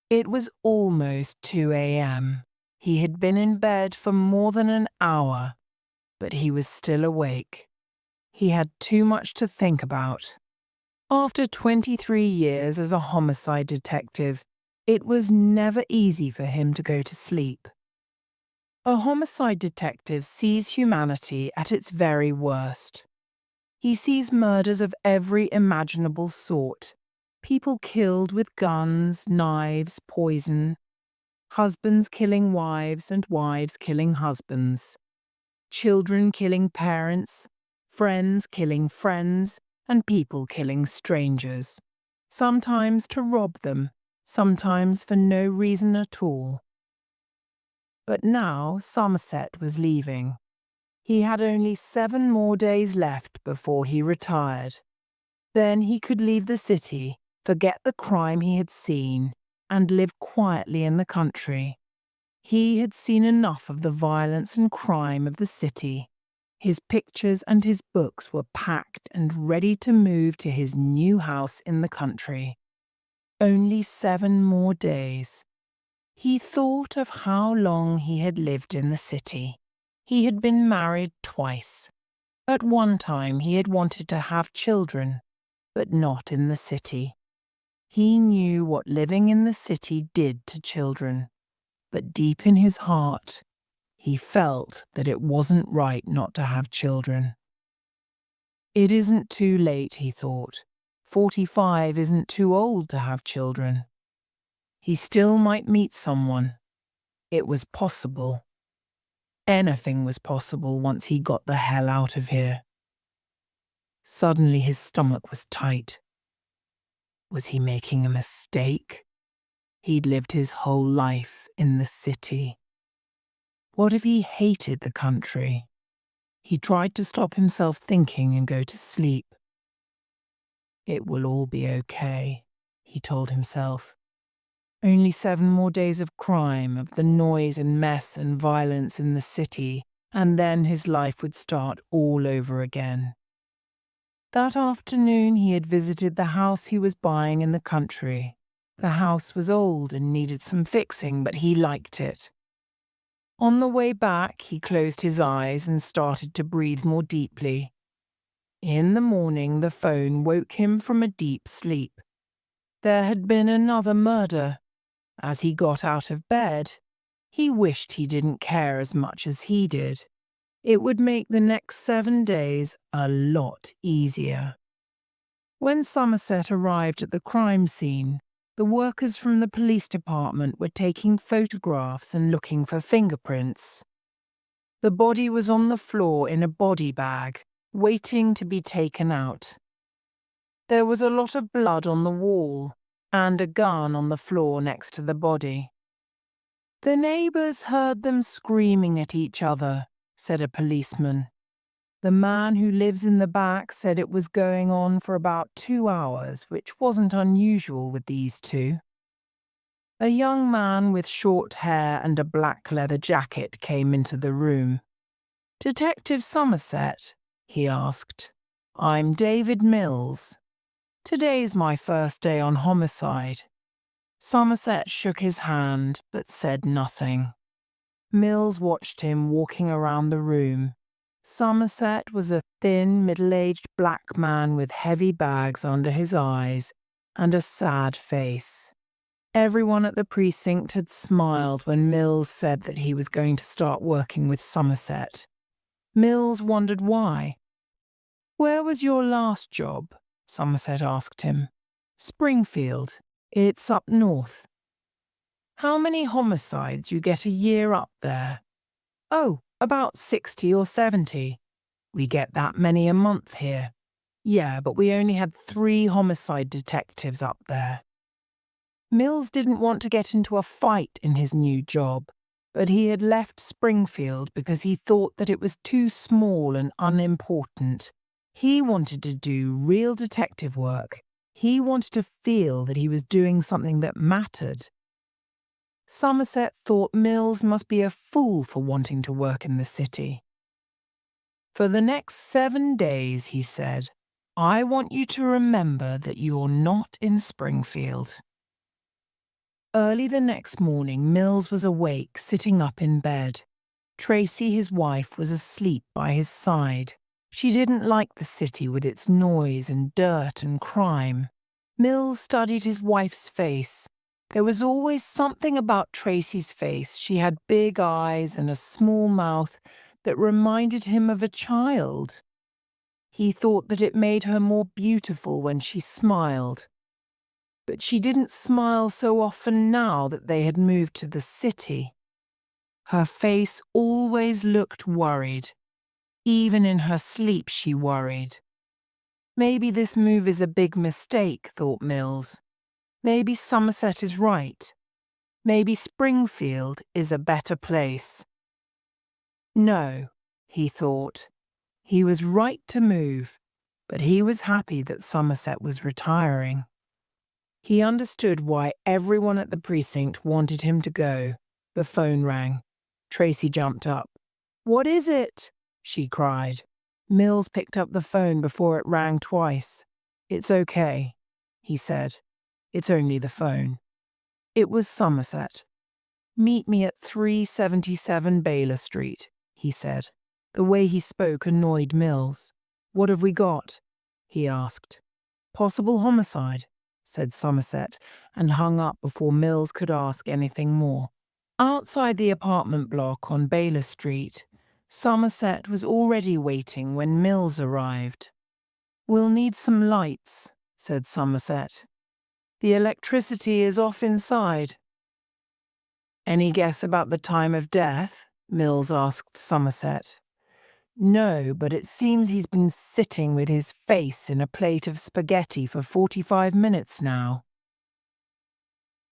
It was almost 2 a.m. He had been in bed for more than an hour, but he was still awake. He had too much to think about. After 23 years as a homicide detective, it was never easy for him to go to sleep. A homicide detective sees humanity at its very worst. He sees murders of every imaginable sort. People killed with guns, knives, poison. Husbands killing wives and wives killing husbands. Children killing parents. Friends killing friends. And people killing strangers. Sometimes to rob them, sometimes for no reason at all. But now Somerset was leaving. He had only 7 more days left before he retired. Then he could leave the city, forget the crime he had seen, and live quietly in the country. He had seen enough of the violence and crime of the city. His pictures and his books were packed and ready to move to his new house in the country. Only 7 more days. He thought of how long he had lived in the city. He had been married twice. At one time he had wanted to have children, but not in the city. He knew what living in the city did to children, but deep in his heart, he felt that it wasn't right not to have children. It isn't too late, he thought. 45 isn't too old to have children. He still might meet someone. It was possible. Anything was possible once he got the hell out of here. Suddenly his stomach was tight. Was he making a mistake? He'd lived his whole life in the city. What if he hated the country? He tried to stop himself thinking and go to sleep. It will all be okay, he told himself. Only 7 more days of crime, of the noise and mess and violence in the city, and then his life would start all over again. That afternoon he had visited the house he was buying in the country. The house was old and needed some fixing, but he liked it. On the way back, he closed his eyes and started to breathe more deeply. In the morning, the phone woke him from a deep sleep. There had been another murder. As he got out of bed, he wished he didn't care as much as he did. It would make the next 7 days a lot easier. When Somerset arrived at the crime scene, the workers from the police department were taking photographs and looking for fingerprints. The body was on the floor in a body bag, waiting to be taken out. There was a lot of blood on the wall and a gun on the floor next to the body. The neighbours heard them screaming at each other, said a policeman. The man who lives in the back said it was going on for about 2 hours, which wasn't unusual with these two. A young man with short hair and a black leather jacket came into the room. "Detective Somerset?" he asked. "I'm David Mills. Today's my first day on homicide." Somerset shook his hand, but said nothing. Mills watched him walking around the room. Somerset was a thin, middle-aged black man with heavy bags under his eyes and a sad face. Everyone at the precinct had smiled when Mills said that he was going to start working with Somerset. Mills wondered why. "Where was your last job?" Somerset asked him. "Springfield. It's up north." "How many homicides you get a year up there?" "Oh, about 60 or 70. We get that many a month here." "Yeah, but we only had 3 homicide detectives up there." Mills didn't want to get into a fight in his new job, but he had left Springfield because he thought that it was too small and unimportant. He wanted to do real detective work. He wanted to feel that he was doing something that mattered. Somerset thought Mills must be a fool for wanting to work in the city. "For the next 7 days," he said, "I want you to remember that you're not in Springfield." Early the next morning, Mills was awake, sitting up in bed. Tracy, his wife, was asleep by his side. She didn't like the city with its noise and dirt and crime. Mills studied his wife's face. There was always something about Tracy's face. She had big eyes and a small mouth that reminded him of a child. He thought that it made her more beautiful when she smiled. But she didn't smile so often now that they had moved to the city. Her face always looked worried. Even in her sleep she worried. Maybe this move is a big mistake, thought Mills. Maybe Somerset is right. Maybe Springfield is a better place. No, he thought. He was right to move, but he was happy that Somerset was retiring. He understood why everyone at the precinct wanted him to go. The phone rang. Tracy jumped up. "What is it?" she cried. Mills picked up the phone before it rang twice. "It's okay," he said. "It's only the phone." It was Somerset. "Meet me at 377 Baylor Street," he said. The way he spoke annoyed Mills. "What have we got?" he asked. "Possible homicide," said Somerset, and hung up before Mills could ask anything more. Outside the apartment block on Baylor Street, Somerset was already waiting when Mills arrived. "We'll need some lights," said Somerset. "The electricity is off inside." "Any guess about the time of death?" Mills asked Somerset. "No, but it seems he's been sitting with his face in a plate of spaghetti for 45 minutes now."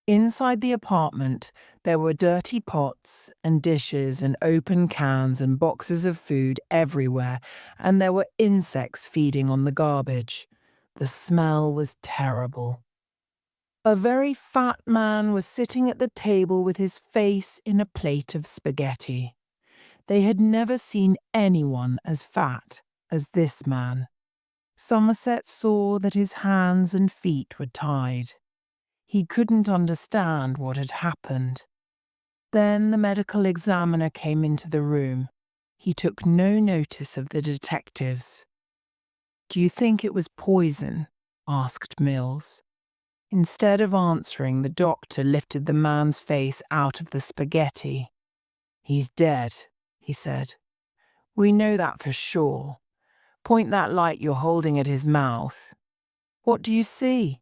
Inside the apartment, there were dirty pots and dishes and open cans and boxes of food everywhere, and there were insects feeding on the garbage. The smell was terrible. A very fat man was sitting at the table with his face in a plate of spaghetti. They had never seen anyone as fat as this man. Somerset saw that his hands and feet were tied. He couldn't understand what had happened. Then the medical examiner came into the room. He took no notice of the detectives. "Do you think it was poison?" asked Mills. Instead of answering, the doctor lifted the man's face out of the spaghetti. "He's dead," he said. "We know that for sure. Point that light you're holding at his mouth." "What do you see?"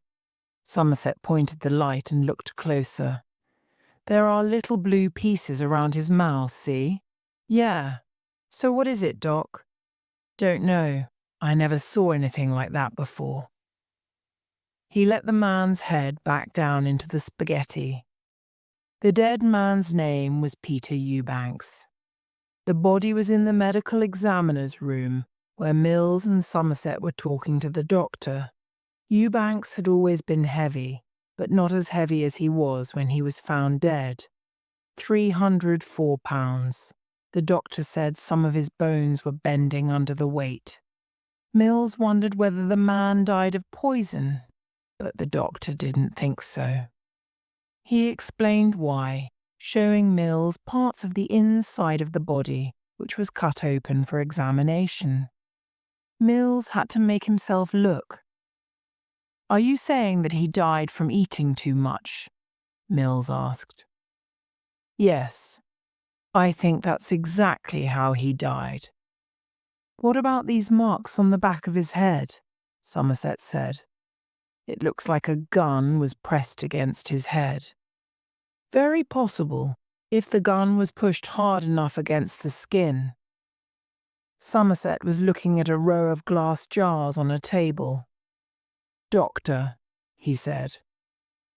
Somerset pointed the light and looked closer. "There are little blue pieces around his mouth, see?" "Yeah. So what is it, Doc?" "Don't know. I never saw anything like that before." He let the man's head back down into the spaghetti. The dead man's name was Peter Eubanks. The body was in the medical examiner's room, where Mills and Somerset were talking to the doctor. Eubanks had always been heavy, but not as heavy as he was when he was found dead. 304 pounds. The doctor said some of his bones were bending under the weight. Mills wondered whether the man died of poison, but the doctor didn't think so. He explained why, showing Mills parts of the inside of the body, which was cut open for examination. Mills had to make himself look. "Are you saying that he died from eating too much?" Mills asked. "Yes, I think that's exactly how he died." "What about these marks on the back of his head?" Somerset said. "It looks like a gun was pressed against his head." "Very possible, if the gun was pushed hard enough against the skin." Somerset was looking at a row of glass jars on a table. "Doctor," he said,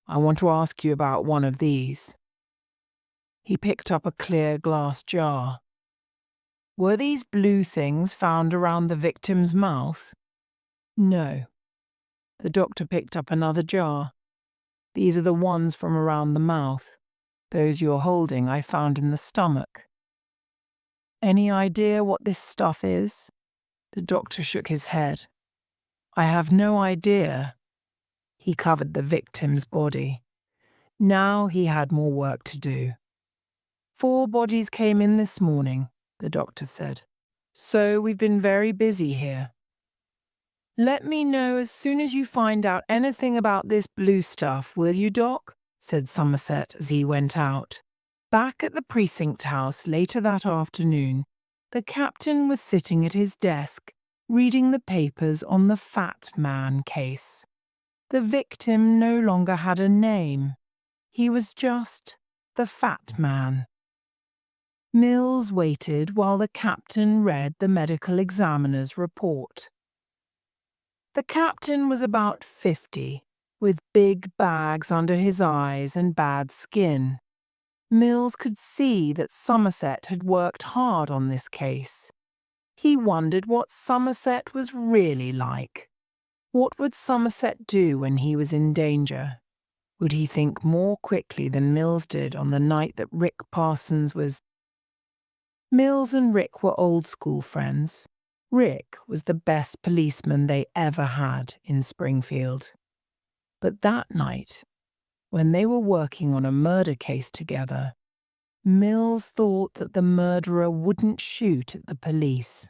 "I want to ask you about one of these." He picked up a clear glass jar. "Were these blue things found around the victim's mouth?" "No." The doctor picked up another jar. "These are the ones from around the mouth. Those you're holding I found in the stomach." "Any idea what this stuff is?" The doctor shook his head. "I have no idea." He covered the victim's body. Now he had more work to do. 4 bodies came in this morning, the doctor said. So we've been very busy here. Let me know as soon as you find out anything about this blue stuff, will you, Doc? Said Somerset as he went out. Back at the precinct house later that afternoon, the captain was sitting at his desk, reading the papers on the Fat Man case. The victim no longer had a name. He was just the Fat Man. Mills waited while the captain read the medical examiner's report. The captain was about 50, with big bags under his eyes and bad skin. Mills could see that Somerset had worked hard on this case. He wondered what Somerset was really like. What would Somerset do when he was in danger? Would he think more quickly than Mills did on the night that Rick Parsons was... Mills and Rick were old school friends. Rick was the best policeman they ever had in Springfield. But that night, when they were working on a murder case together, Mills thought that the murderer wouldn't shoot at the police.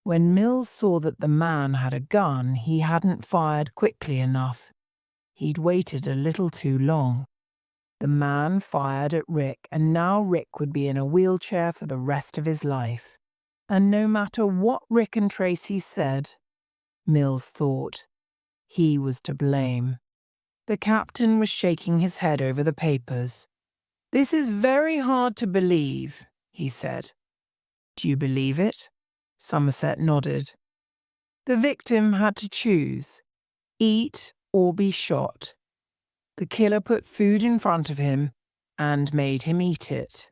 When Mills saw that the man had a gun, he hadn't fired quickly enough. He'd waited a little too long. The man fired at Rick, and now Rick would be in a wheelchair for the rest of his life. And no matter what Rick and Tracy said, Mills thought, he was to blame. The captain was shaking his head over the papers. "This is very hard to believe," he said. "Do you believe it?" Somerset nodded. The victim had to choose, eat or be shot. The killer put food in front of him and made him eat it.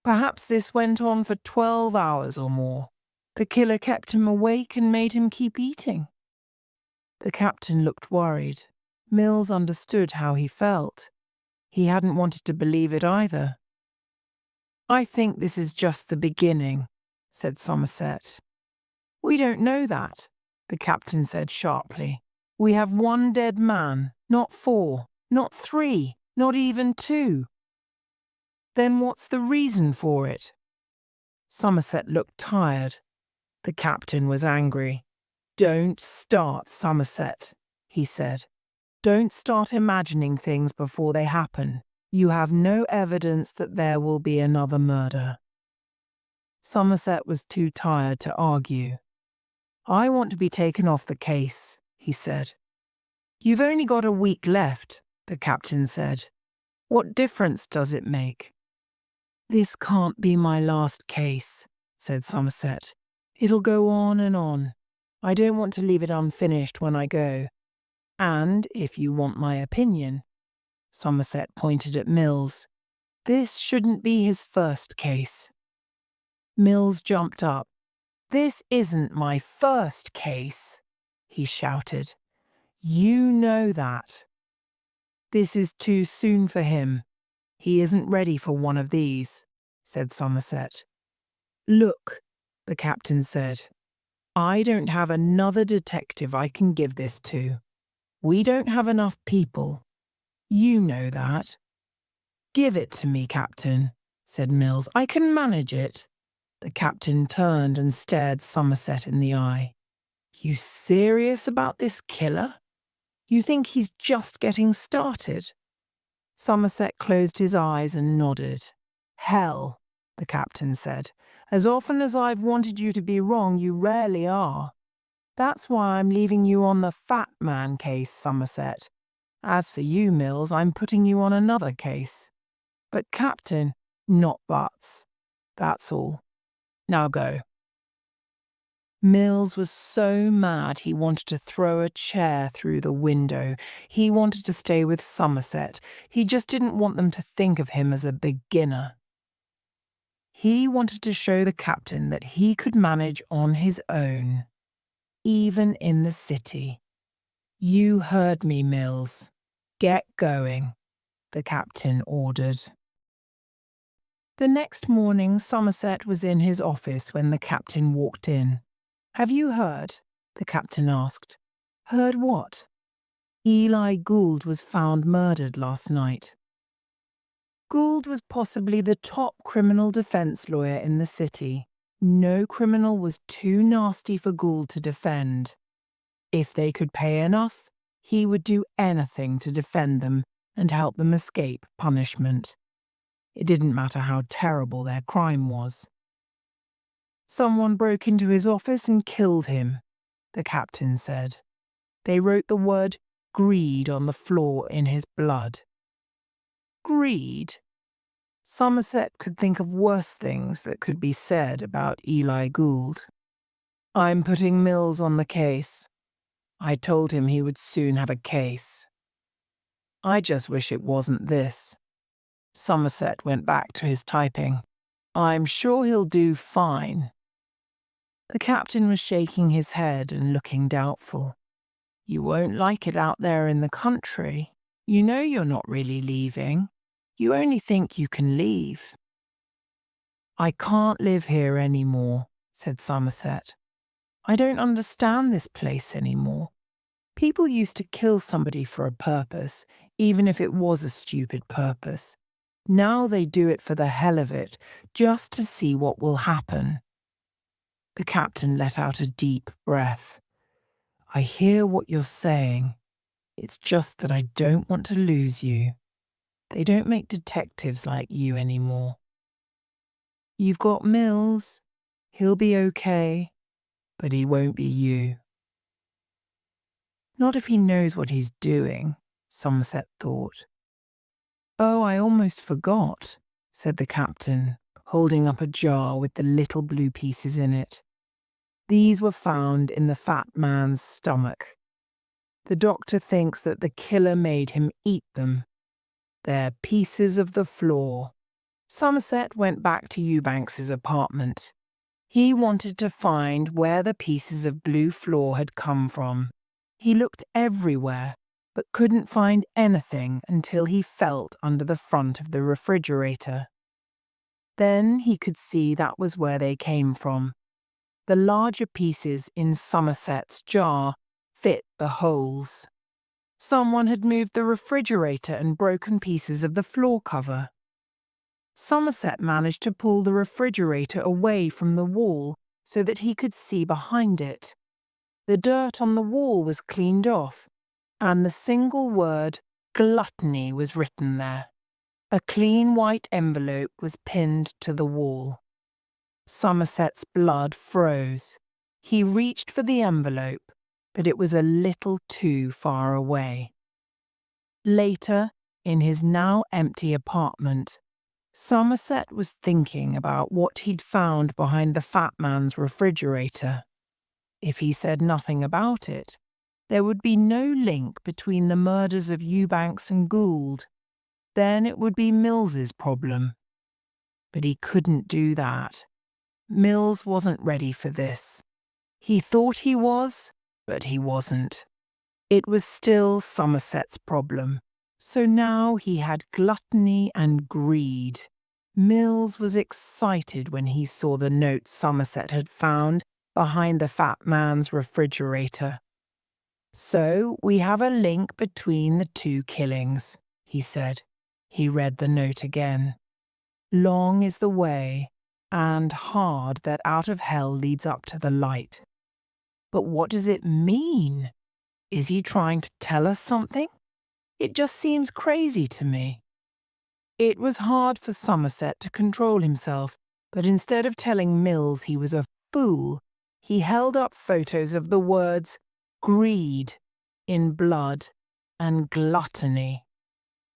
Perhaps this went on for 12 hours or more. The killer kept him awake and made him keep eating. The captain looked worried. Mills understood how he felt. He hadn't wanted to believe it either. "I think this is just the beginning," said Somerset. "We don't know that," the captain said sharply. "We have 1 dead man, not 4, not 3, not even 2. Then what's the reason for it?" Somerset looked tired. The captain was angry. "Don't start, Somerset," he said. "Don't start imagining things before they happen. You have no evidence that there will be another murder." Somerset was too tired to argue. "I want to be taken off the case," he said. "You've only got a week left," the captain said. "What difference does it make?" "This can't be my last case," said Somerset. "It'll go on and on. I don't want to leave it unfinished when I go. And, if you want my opinion," Somerset pointed at Mills, "this shouldn't be his first case." Mills jumped up. "This isn't my first case," he shouted. "You know that." "This is too soon for him. He isn't ready for one of these," said Somerset. "Look," the captain said, "I don't have another detective I can give this to. We don't have enough people. You know that." "Give it to me, Captain," said Mills. "I can manage it." The captain turned and stared Somerset in the eye. "You serious about this killer? You think he's just getting started?" Somerset closed his eyes and nodded. "Hell," the captain said. "As often as I've wanted you to be wrong, you rarely are. That's why I'm leaving you on the Fat Man case, Somerset. As for you, Mills, I'm putting you on another case. But, Captain, not buts. That's all. Now go." Mills was so mad he wanted to throw a chair through the window. He wanted to stay with Somerset. He just didn't want them to think of him as a beginner. He wanted to show the captain that he could manage on his own, even in the city. "You heard me, Mills. Get going," the captain ordered. The next morning, Somerset was in his office when the captain walked in. "Have you heard?" the captain asked. "Heard what?" "Eli Gould was found murdered last night." Gould was possibly the top criminal defense lawyer in the city. No criminal was too nasty for Gould to defend. If they could pay enough, he would do anything to defend them and help them escape punishment. It didn't matter how terrible their crime was. Someone broke into his office and killed him, the captain said. They wrote the word greed on the floor in his blood. Greed? Somerset could think of worse things that could be said about Eli Gould. I'm putting Mills on the case. I told him he would soon have a case. I just wish it wasn't this. Somerset went back to his typing. I'm sure he'll do fine. The captain was shaking his head and looking doubtful. You won't like it out there in the country. You know you're not really leaving. You only think you can leave. I can't live here anymore, said Somerset. I don't understand this place anymore. People used to kill somebody for a purpose, even if it was a stupid purpose. Now they do it for the hell of it, just to see what will happen. The captain let out a deep breath. I hear what you're saying. It's just that I don't want to lose you. They don't make detectives like you anymore. You've got Mills. He'll be okay, but he won't be you. Not if he knows what he's doing, Somerset thought. Oh, I almost forgot, said the captain, holding up a jar with the little blue pieces in it. These were found in the fat man's stomach. The doctor thinks that the killer made him eat them. They're pieces of the floor. Somerset went back to Eubanks's apartment. He wanted to find where the pieces of blue floor had come from. He looked everywhere, but couldn't find anything until he felt under the front of the refrigerator. Then he could see that was where they came from. The larger pieces in Somerset's jar fit the holes. Someone had moved the refrigerator and broken pieces of the floor cover. Somerset managed to pull the refrigerator away from the wall so that he could see behind it. The dirt on the wall was cleaned off, and the single word gluttony was written there. A clean white envelope was pinned to the wall. Somerset's blood froze. He reached for the envelope, but it was a little too far away. Later, in his now empty apartment, Somerset was thinking about what he'd found behind the fat man's refrigerator. If he said nothing about it, there would be no link between the murders of Eubanks and Gould. Then it would be Mills's problem. But he couldn't do that. Mills wasn't ready for this. He thought he was, but he wasn't. It was still Somerset's problem. So now he had gluttony and greed. Mills was excited when he saw the note Somerset had found behind the fat man's refrigerator. So we have a link between the two killings, he said. He read the note again. Long is the way, and hard that out of hell leads up to the light. But what does it mean? Is he trying to tell us something? It just seems crazy to me. It was hard for Somerset to control himself, but instead of telling Mills he was a fool, he held up photos of the words greed in blood and gluttony.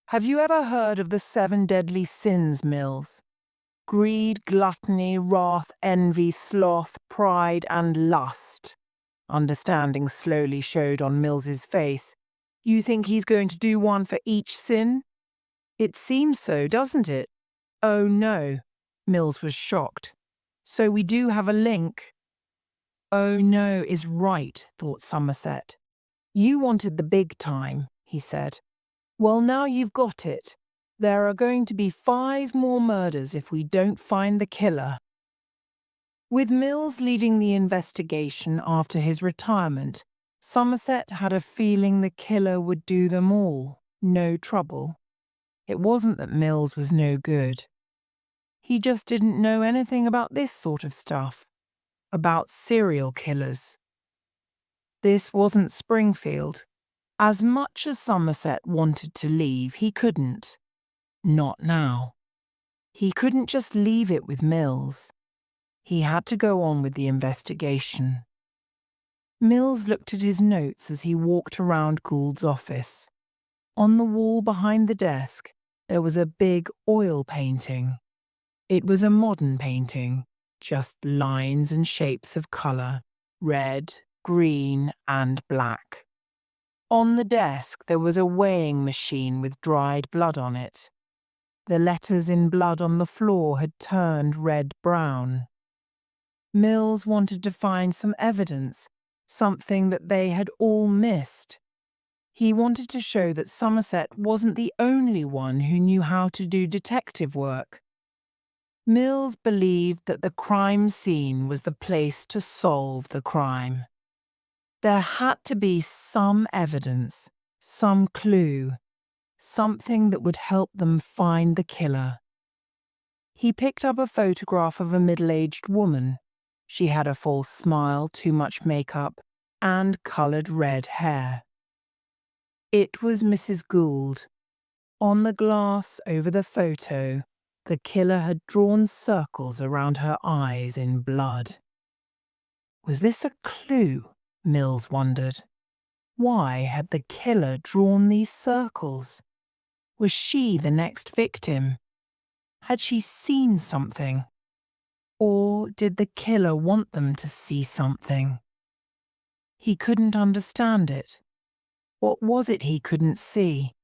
Have you ever heard of the 7 deadly sins, Mills? Greed, gluttony, wrath, envy, sloth, pride, and lust. Understanding slowly showed on Mills's face. You think he's going to do one for each sin? It seems so, doesn't it? Oh no, Mills was shocked. So we do have a link. Oh no is right, thought Somerset. You wanted the big time, he said. Well, now you've got it. There are going to be 5 more murders if we don't find the killer. With Mills leading the investigation after his retirement, Somerset had a feeling the killer would do them all, no trouble. It wasn't that Mills was no good. He just didn't know anything about this sort of stuff, about serial killers. This wasn't Springfield. As much as Somerset wanted to leave, he couldn't. Not now. He couldn't just leave it with Mills. He had to go on with the investigation. Mills looked at his notes as he walked around Gould's office. On the wall behind the desk, there was a big oil painting. It was a modern painting, just lines and shapes of colour, red, green, and black. On the desk, there was a weighing machine with dried blood on it. The letters in blood on the floor had turned red-brown. Mills wanted to find some evidence, something that they had all missed. He wanted to show that Somerset wasn't the only one who knew how to do detective work. Mills believed that the crime scene was the place to solve the crime. There had to be some evidence, some clue, something that would help them find the killer. He picked up a photograph of a middle-aged woman. She had a false smile, too much makeup, and coloured red hair. It was Mrs. Gould. On the glass over the photo, the killer had drawn circles around her eyes in blood. Was this a clue? Mills wondered. Why had the killer drawn these circles? Was she the next victim? Had she seen something? Or did the killer want them to see something? He couldn't understand it. What was it he couldn't see?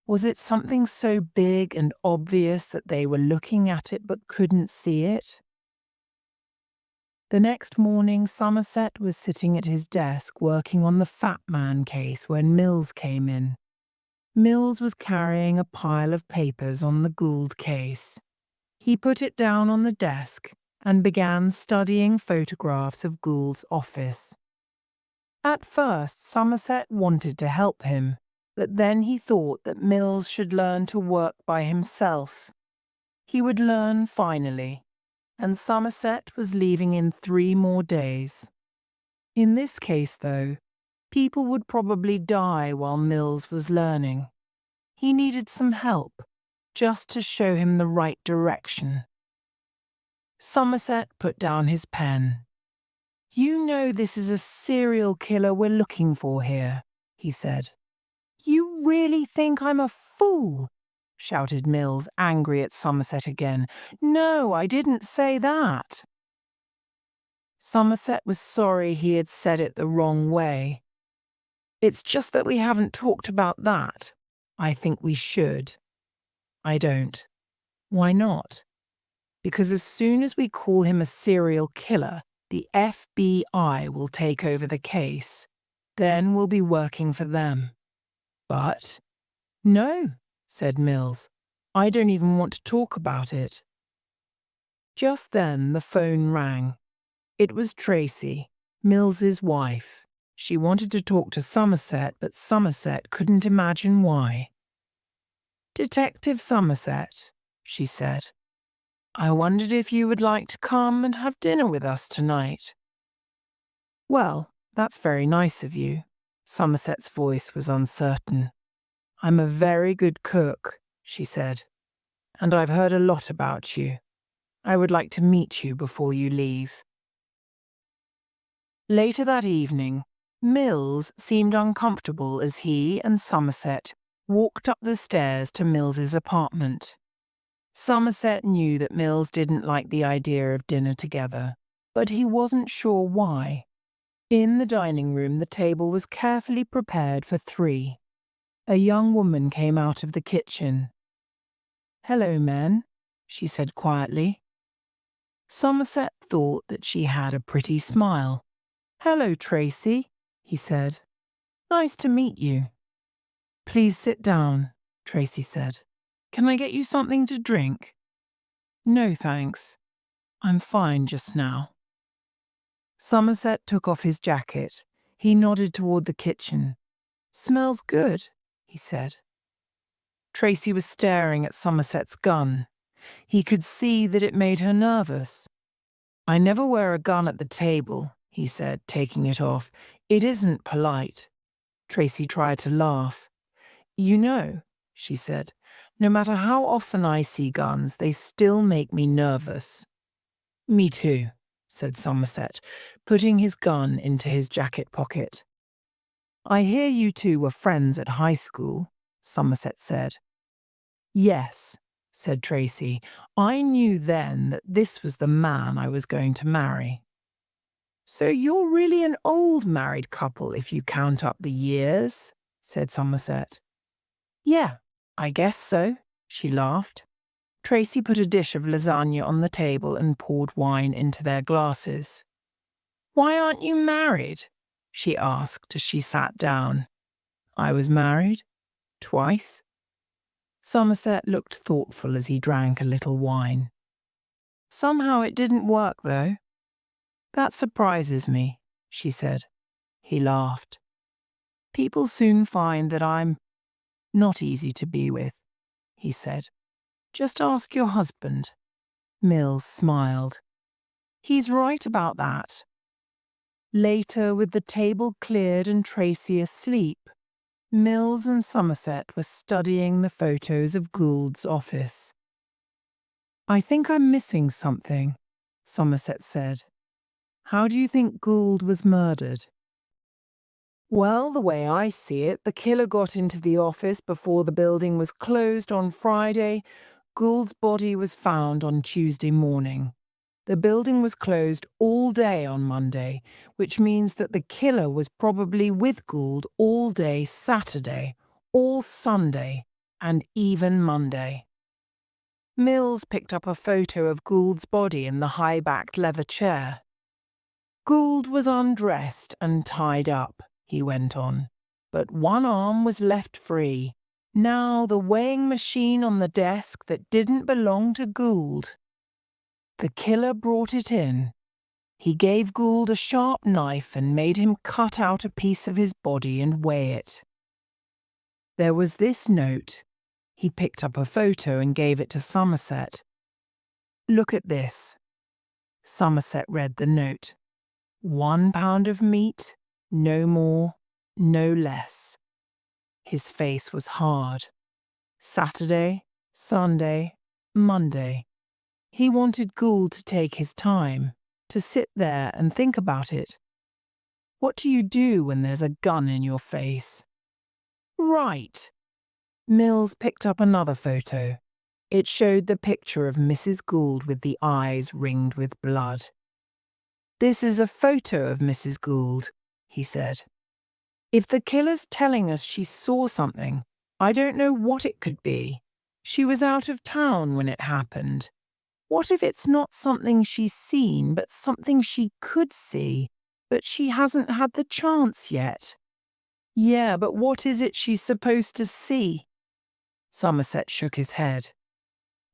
Was it something so big and obvious that they were looking at it but couldn't see it? The next morning, Somerset was sitting at his desk working on the Fat Man case when Mills came in. Mills was carrying a pile of papers on the Gould case. He put it down on the desk and began studying photographs of Gould's office. At first, Somerset wanted to help him, but then he thought that Mills should learn to work by himself. He would learn finally, and Somerset was leaving in 3 more days. In this case, though, people would probably die while Mills was learning. He needed some help, just to show him the right direction. Somerset put down his pen. "You know this is a serial killer we're looking for here," he said. "You really think I'm a fool?" shouted Mills, angry at Somerset again. "No, I didn't say that." Somerset was sorry he had said it the wrong way. "It's just that we haven't talked about that. I think we should." "I don't." "Why not?" "Because as soon as we call him a serial killer, the FBI will take over the case. Then we'll be working for them." "But—" "No," said Mills. "I don't even want to talk about it." Just then the phone rang. It was Tracy, Mills's wife. She wanted to talk to Somerset, but Somerset couldn't imagine why. "Detective Somerset," she said, "I wondered if you would like to come and have dinner with us tonight." "Well, that's very nice of you." Somerset's voice was uncertain. "I'm a very good cook," she said, "and I've heard a lot about you. I would like to meet you before you leave." Later that evening, Mills seemed uncomfortable as he and Somerset walked up the stairs to Mills's apartment. Somerset knew that Mills didn't like the idea of dinner together, but he wasn't sure why. In the dining room, the table was carefully prepared for 3. A young woman came out of the kitchen. "Hello, men," she said quietly. Somerset thought that she had a pretty smile. "Hello, Tracy," he said. "Nice to meet you." "Please sit down," Tracy said. "Can I get you something to drink?" "No, thanks. I'm fine just now." Somerset took off his jacket. He nodded toward the kitchen. "Smells good," he said. Tracy was staring at Somerset's gun. He could see that it made her nervous. "I never wear a gun at the table," he said, taking it off. "It isn't polite." Tracy tried to laugh. "You know," she said, "no matter how often I see guns, they still make me nervous." "Me too," said Somerset, putting his gun into his jacket pocket. "I hear you two were friends at high school," Somerset said. "Yes," said Tracy. "I knew then that this was the man I was going to marry." "So you're really an old married couple if you count up the years," said Somerset. "Yeah, I guess so," she laughed. Tracy put a dish of lasagna on the table and poured wine into their glasses. "Why aren't you married?" she asked as she sat down. "I was married twice." Somerset looked thoughtful as he drank a little wine. "Somehow it didn't work, though." "That surprises me," she said. He laughed. "People soon find that I'm not easy to be with," he said. "Just ask your husband." Mills smiled. "He's right about that." Later, with the table cleared and Tracy asleep, Mills and Somerset were studying the photos of Gould's office. "I think I'm missing something," Somerset said. "How do you think Gould was murdered?" "Well, the way I see it, the killer got into the office before the building was closed on Friday. Gould's body was found on Tuesday morning. The building was closed all day on Monday, which means that the killer was probably with Gould all day Saturday, all Sunday, and even Monday." Mills picked up a photo of Gould's body in the high-backed leather chair. "Gould was undressed and tied up," he went on, "but one arm was left free. Now the weighing machine on the desk that didn't belong to Gould. The killer brought it in. He gave Gould a sharp knife and made him cut out a piece of his body and weigh it. There was this note." He picked up a photo and gave it to Somerset. "Look at this." Somerset read the note. 1 pound of meat, no more, no less. His face was hard. Saturday, Sunday, Monday. He wanted Gould to take his time, to sit there and think about it. What do you do when there's a gun in your face? "Right." Mills picked up another photo. It showed the picture of Mrs. Gould with the eyes ringed with blood. "This is a photo of Mrs. Gould," he said. "If the killer's telling us she saw something, I don't know what it could be. She was out of town when it happened. What if it's not something she's seen, but something she could see, but she hasn't had the chance yet? Yeah, but what is it she's supposed to see?" Somerset shook his head.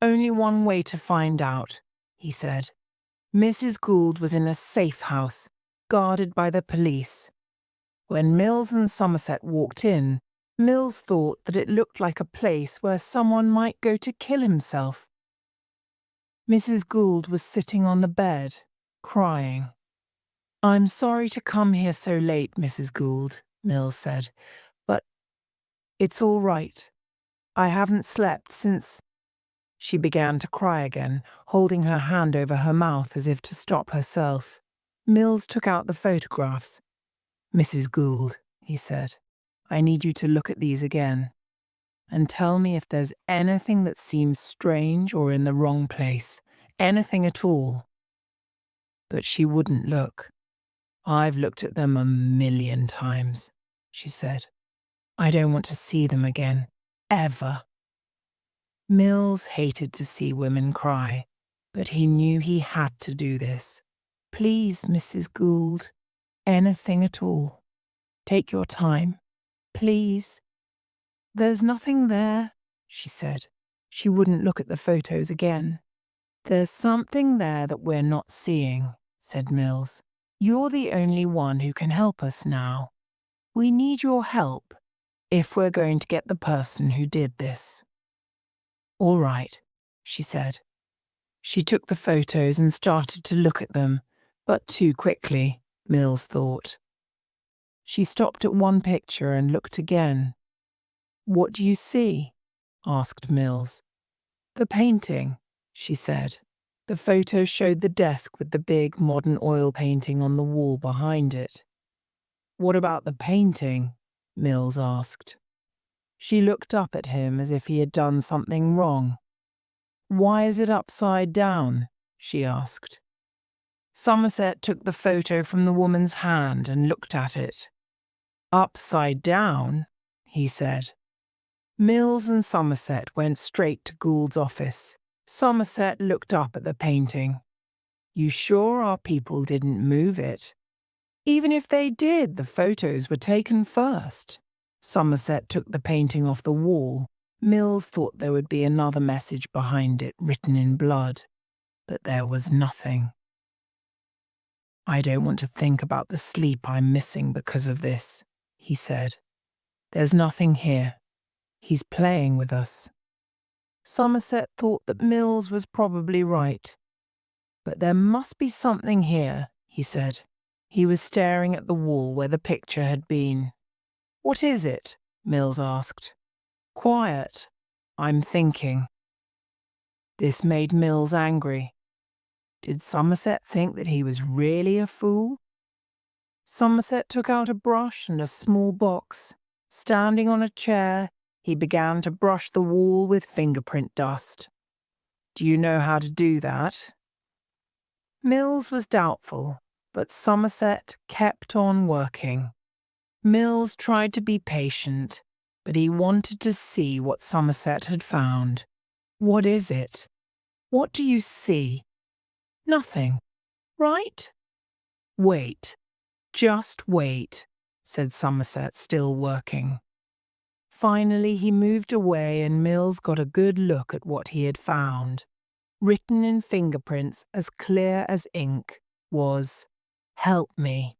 "Only one way to find out," he said. "Mrs. Gould was in a safe house, guarded by the police. When Mills and Somerset walked in, Mills thought that it looked like a place where someone might go to kill himself. Mrs. Gould was sitting on the bed, crying. "I'm sorry to come here so late, Mrs. Gould," Mills said, "but it's all right. I haven't slept since—" She began to cry again, holding her hand over her mouth as if to stop herself. Mills took out the photographs. "Mrs. Gould," he said, "I need you to look at these again and tell me if there's anything that seems strange or in the wrong place, anything at all." But she wouldn't look. "I've looked at them 1,000,000 times," she said. "I don't want to see them again, ever." Mills hated to see women cry, but he knew he had to do this. "Please, Mrs. Gould, anything at all. Take your time, please." "There's nothing there," she said. She wouldn't look at the photos again. "There's something there that we're not seeing," said Mills. "You're the only one who can help us now. We need your help. if we're going to get the person who did this. All right, she said. She took the photos and started to look at them, but too quickly, Mills thought. She stopped at one picture and looked again. What do you see? Asked Mills. The painting, she said. The photo showed the desk with the big modern oil painting on the wall behind it. What about the painting? Mills asked. She looked up at him as if he had done something wrong. Why is it upside down? She asked. Somerset took the photo from the woman's hand and looked at it. Upside down, he said. Mills and Somerset went straight to Gould's office. Somerset looked up at the painting. You sure our people didn't move it? Even if they did, the photos were taken first. Somerset took the painting off the wall. Mills thought there would be another message behind it written in blood, but there was nothing. I don't want to think about the sleep I'm missing because of this, he said. There's nothing here. He's playing with us. Somerset thought that Mills was probably right. But there must be something here, he said. He was staring at the wall where the picture had been. What is it? Mills asked. Quiet. I'm thinking. This made Mills angry. Did Somerset think that he was really a fool? Somerset took out a brush and a small box. Standing on a chair, he began to brush the wall with fingerprint dust. Do you know how to do that? Mills was doubtful, but Somerset kept on working. Mills tried to be patient, but he wanted to see what Somerset had found. What is it? What do you see? Nothing, right? Wait, just wait, said Somerset, still working. Finally, he moved away and Mills got a good look at what he had found. Written in fingerprints as clear as ink was, "Help me."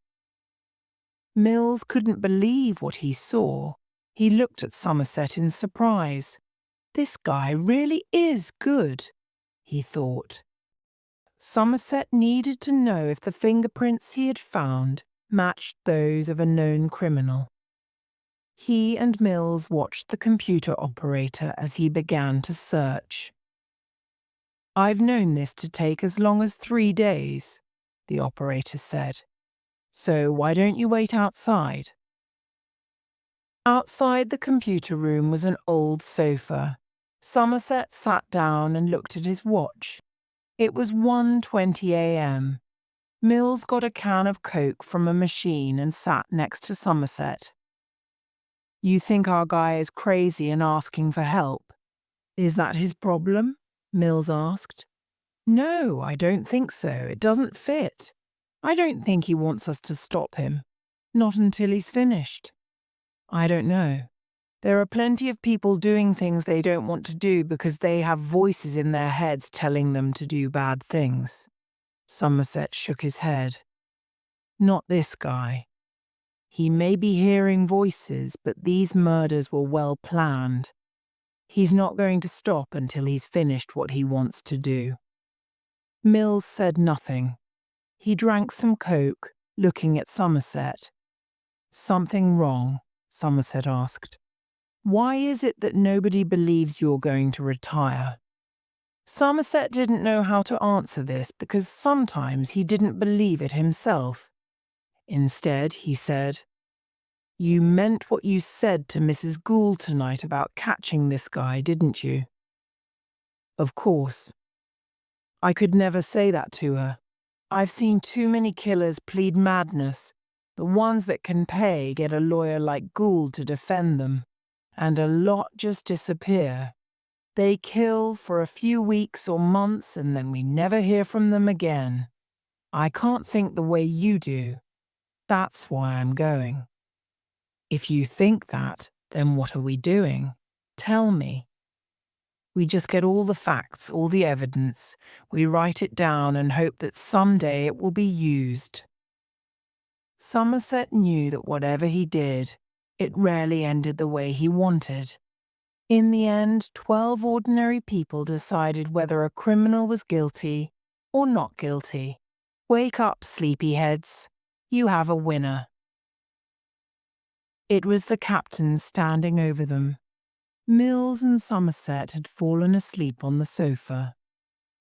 Mills couldn't believe what he saw. He looked at Somerset in surprise. This guy really is good, he thought. Somerset needed to know if the fingerprints he had found matched those of a known criminal. He and Mills watched the computer operator as he began to search. I've known this to take as long as 3 days, the operator said. So why don't you wait outside? Outside the computer room was an old sofa. Somerset sat down and looked at his watch. It was 1:20 a.m. Mills got a can of Coke from a machine and sat next to Somerset. You think our guy is crazy and asking for help? Is that his problem? Mills asked. No, I don't think so. It doesn't fit. I don't think he wants us to stop him. Not until he's finished. I don't know. There are plenty of people doing things they don't want to do because they have voices in their heads telling them to do bad things. Somerset shook his head. Not this guy. He may be hearing voices, but these murders were well planned. He's not going to stop until he's finished what he wants to do. Mills said nothing. He drank some Coke, looking at Somerset. Something wrong? Somerset asked. Why is it that nobody believes you're going to retire? Somerset didn't know how to answer this because sometimes he didn't believe it himself. Instead, he said, You meant what you said to Mrs. Gould tonight about catching this guy, didn't you? Of course. I could never say that to her. I've seen too many killers plead madness. The ones that can pay get a lawyer like Gould to defend them, and a lot just disappear. They kill for a few weeks or months and then we never hear from them again. I can't think the way you do. That's why I'm going. If you think that, then what are we doing? Tell me. We just get all the facts, all the evidence. We write it down and hope that someday it will be used. Somerset knew that whatever he did, It rarely ended the way he wanted. In the end, 12 ordinary people decided whether a criminal was guilty or not guilty. Wake up, sleepyheads. You have a winner. It was the captain standing over them. Mills and Somerset had fallen asleep on the sofa.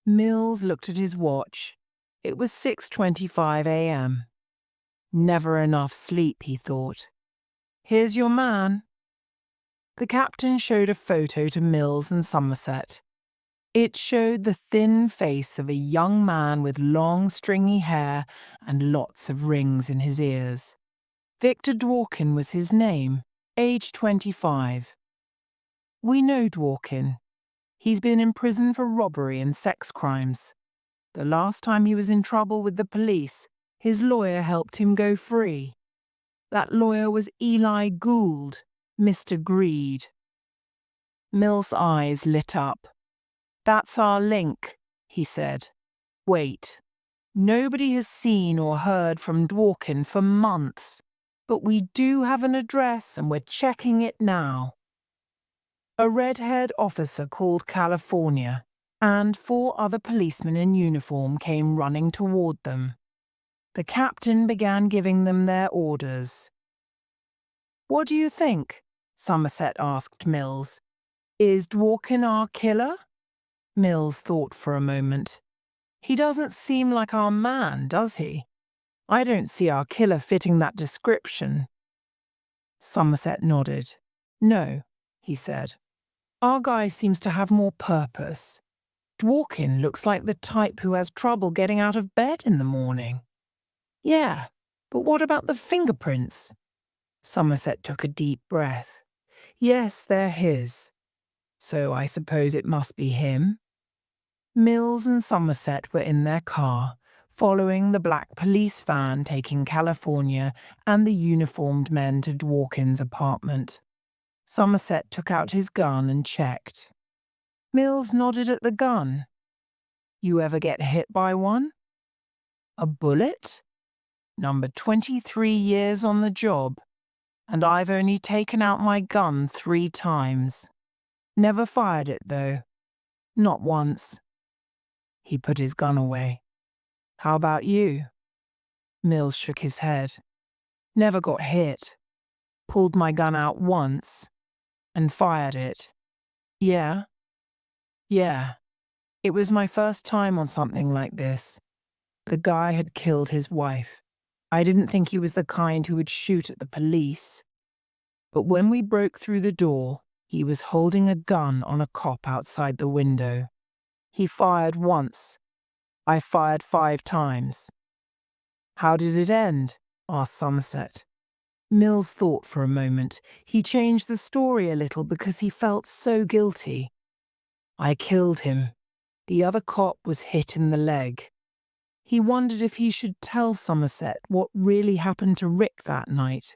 Mills looked at his watch. It was 6:25 a.m. Never enough sleep, he thought. Here's your man. The captain showed a photo to Mills and Somerset. It showed the thin face of a young man with long, stringy hair and lots of rings in his ears. Victor Dworkin was his name, age 25. We know Dworkin. He's been in prison for robbery and sex crimes. The last time he was in trouble with the police, his lawyer helped him go free. That lawyer was Eli Gould, Mr. Greed. Mill's eyes lit up. That's our link, he said. Wait. Nobody has seen or heard from Dworkin for months, but we do have an address and we're checking it now. A red-haired officer called California, and 4 other policemen in uniform came running toward them. The captain began giving them their orders. What do you think? Somerset asked Mills. Is Dworkin our killer? Mills thought for a moment. He doesn't seem like our man, does he? I don't see our killer fitting that description. Somerset nodded. No, he said. Our guy seems to have more purpose. Dworkin looks like the type who has trouble getting out of bed in the morning. Yeah, but what about the fingerprints? Somerset took a deep breath. Yes, they're his. So I suppose it must be him. Mills and Somerset were in their car, following the black police van taking California and the uniformed men to Dworkin's apartment. Somerset took out his gun and checked. Mills nodded at the gun. You ever get hit by one? A bullet? Number 23 years on the job, and I've only taken out my gun 3 times. Never fired it, though. Not once. He put his gun away. How about you? Mills shook his head. Never got hit. Pulled my gun out once and fired it. Yeah. It was my first time on something like this. The guy had killed his wife. I didn't think he was the kind who would shoot at the police. But when we broke through the door, he was holding a gun on a cop outside the window. He fired once. I fired 5 times. How did it end? Asked Somerset. Mills thought for a moment. He changed the story a little because he felt so guilty. I killed him. The other cop was hit in the leg. He wondered if he should tell Somerset what really happened to Rick that night.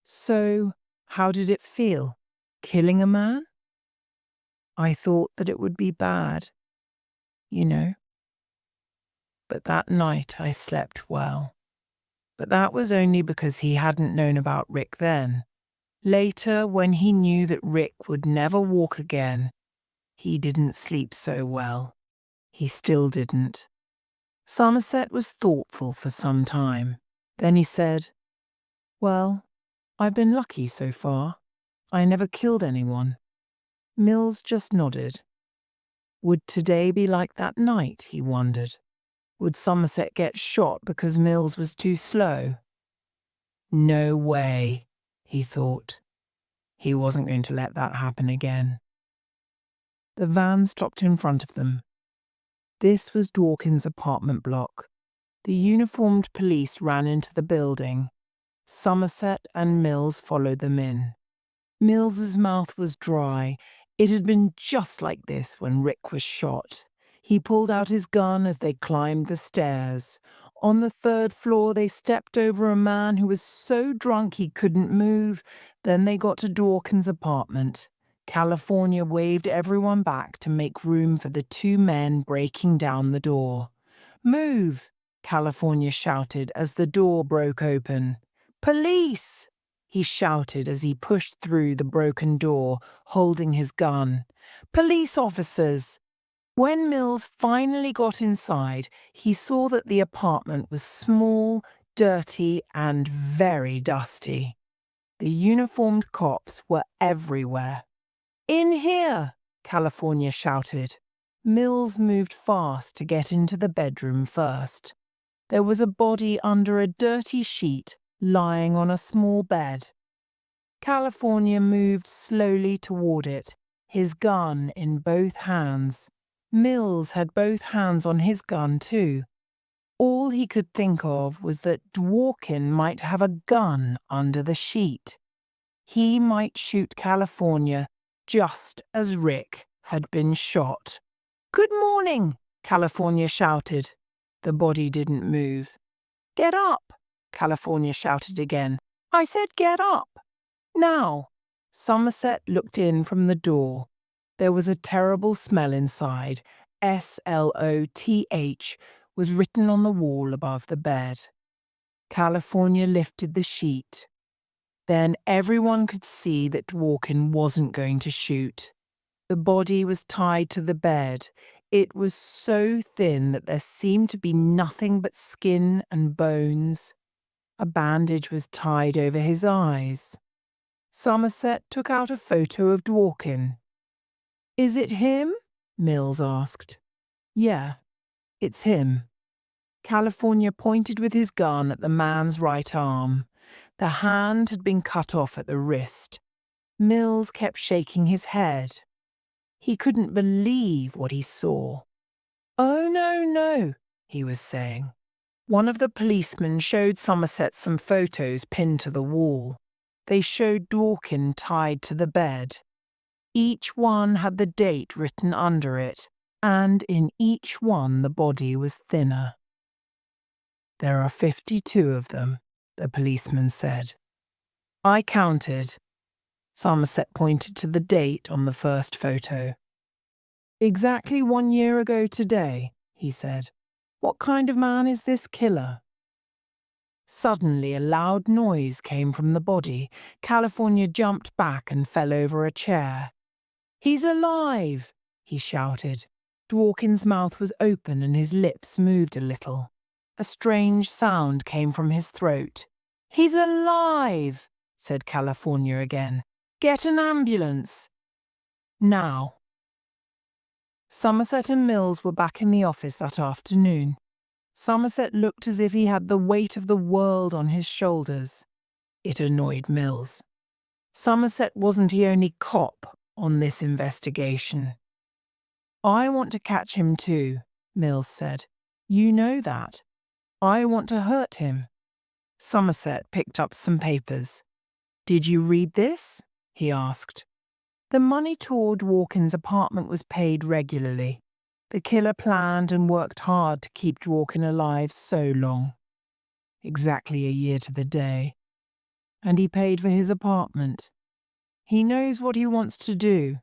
So, how did it feel? Killing a man? I thought that it would be bad. You know. But that night I slept well. But that was only because he hadn't known about Rick then. Later, when he knew that Rick would never walk again, he didn't sleep so well. He still didn't. Somerset was thoughtful for some time. Then he said, Well, I've been lucky so far. I never killed anyone. Mills just nodded. Would today be like that night, he wondered. Would Somerset get shot because Mills was too slow? No way, he thought. He wasn't going to let that happen again. The van stopped in front of them. This was Dworkin's apartment block. The uniformed police ran into the building. Somerset and Mills followed them in. Mills's mouth was dry. It had been just like this when Rick was shot. He pulled out his gun as they climbed the stairs. On the 3rd floor, they stepped over a man who was so drunk he couldn't move. Then they got to Dworkin's apartment. California waved everyone back to make room for the 2 men breaking down the door. Move! California shouted as the door broke open. Police! he shouted as he pushed through the broken door, holding his gun. "Police officers!" When Mills finally got inside, he saw that the apartment was small, dirty, and very dusty. The uniformed cops were everywhere. "In here!" California shouted. Mills moved fast to get into the bedroom first. There was a body under a dirty sheet, lying on a small bed. California moved slowly toward it, his gun in both hands. Mills had both hands on his gun too. All he could think of was that Dworkin might have a gun under the sheet. He might shoot California just as Rick had been shot. "Good morning," California shouted. The body didn't move. "Get up," California shouted again. "I said get up." Now, Somerset looked in from the door. There was a terrible smell inside. SLOTH was written on the wall above the bed. California lifted the sheet. Then everyone could see that Dworkin wasn't going to shoot. The body was tied to the bed. It was so thin that there seemed to be nothing but skin and bones. A bandage was tied over his eyes. Somerset took out a photo of Dworkin. "Is it him?" Mills asked. "Yeah, it's him." California pointed with his gun at the man's right arm. The hand had been cut off at the wrist. Mills kept shaking his head. He couldn't believe what he saw. "Oh, no, no," he was saying. One of the policemen showed Somerset some photos pinned to the wall. They showed Dworkin tied to the bed. Each one had the date written under it, and in each one the body was thinner. "There are 52 of them," the policeman said. "I counted." Somerset pointed to the date on the first photo. "Exactly 1 year ago today," he said. "What kind of man is this killer?" Suddenly a loud noise came from the body. California jumped back and fell over a chair. "He's alive!" he shouted. Dworkin's mouth was open and his lips moved a little. A strange sound came from his throat. "He's alive!" said California again. "Get an ambulance." Now. Somerset and Mills were back in the office that afternoon. Somerset looked as if he had the weight of the world on his shoulders. It annoyed Mills. Somerset wasn't the only cop on this investigation. "I want to catch him too," Mills said. "You know that. I want to hurt him." Somerset picked up some papers. "Did you read this?" he asked. The money toward Dworkin's apartment was paid regularly. The killer planned and worked hard to keep Dworkin alive so long. Exactly a year to the day. And he paid for his apartment. He knows what he wants to do.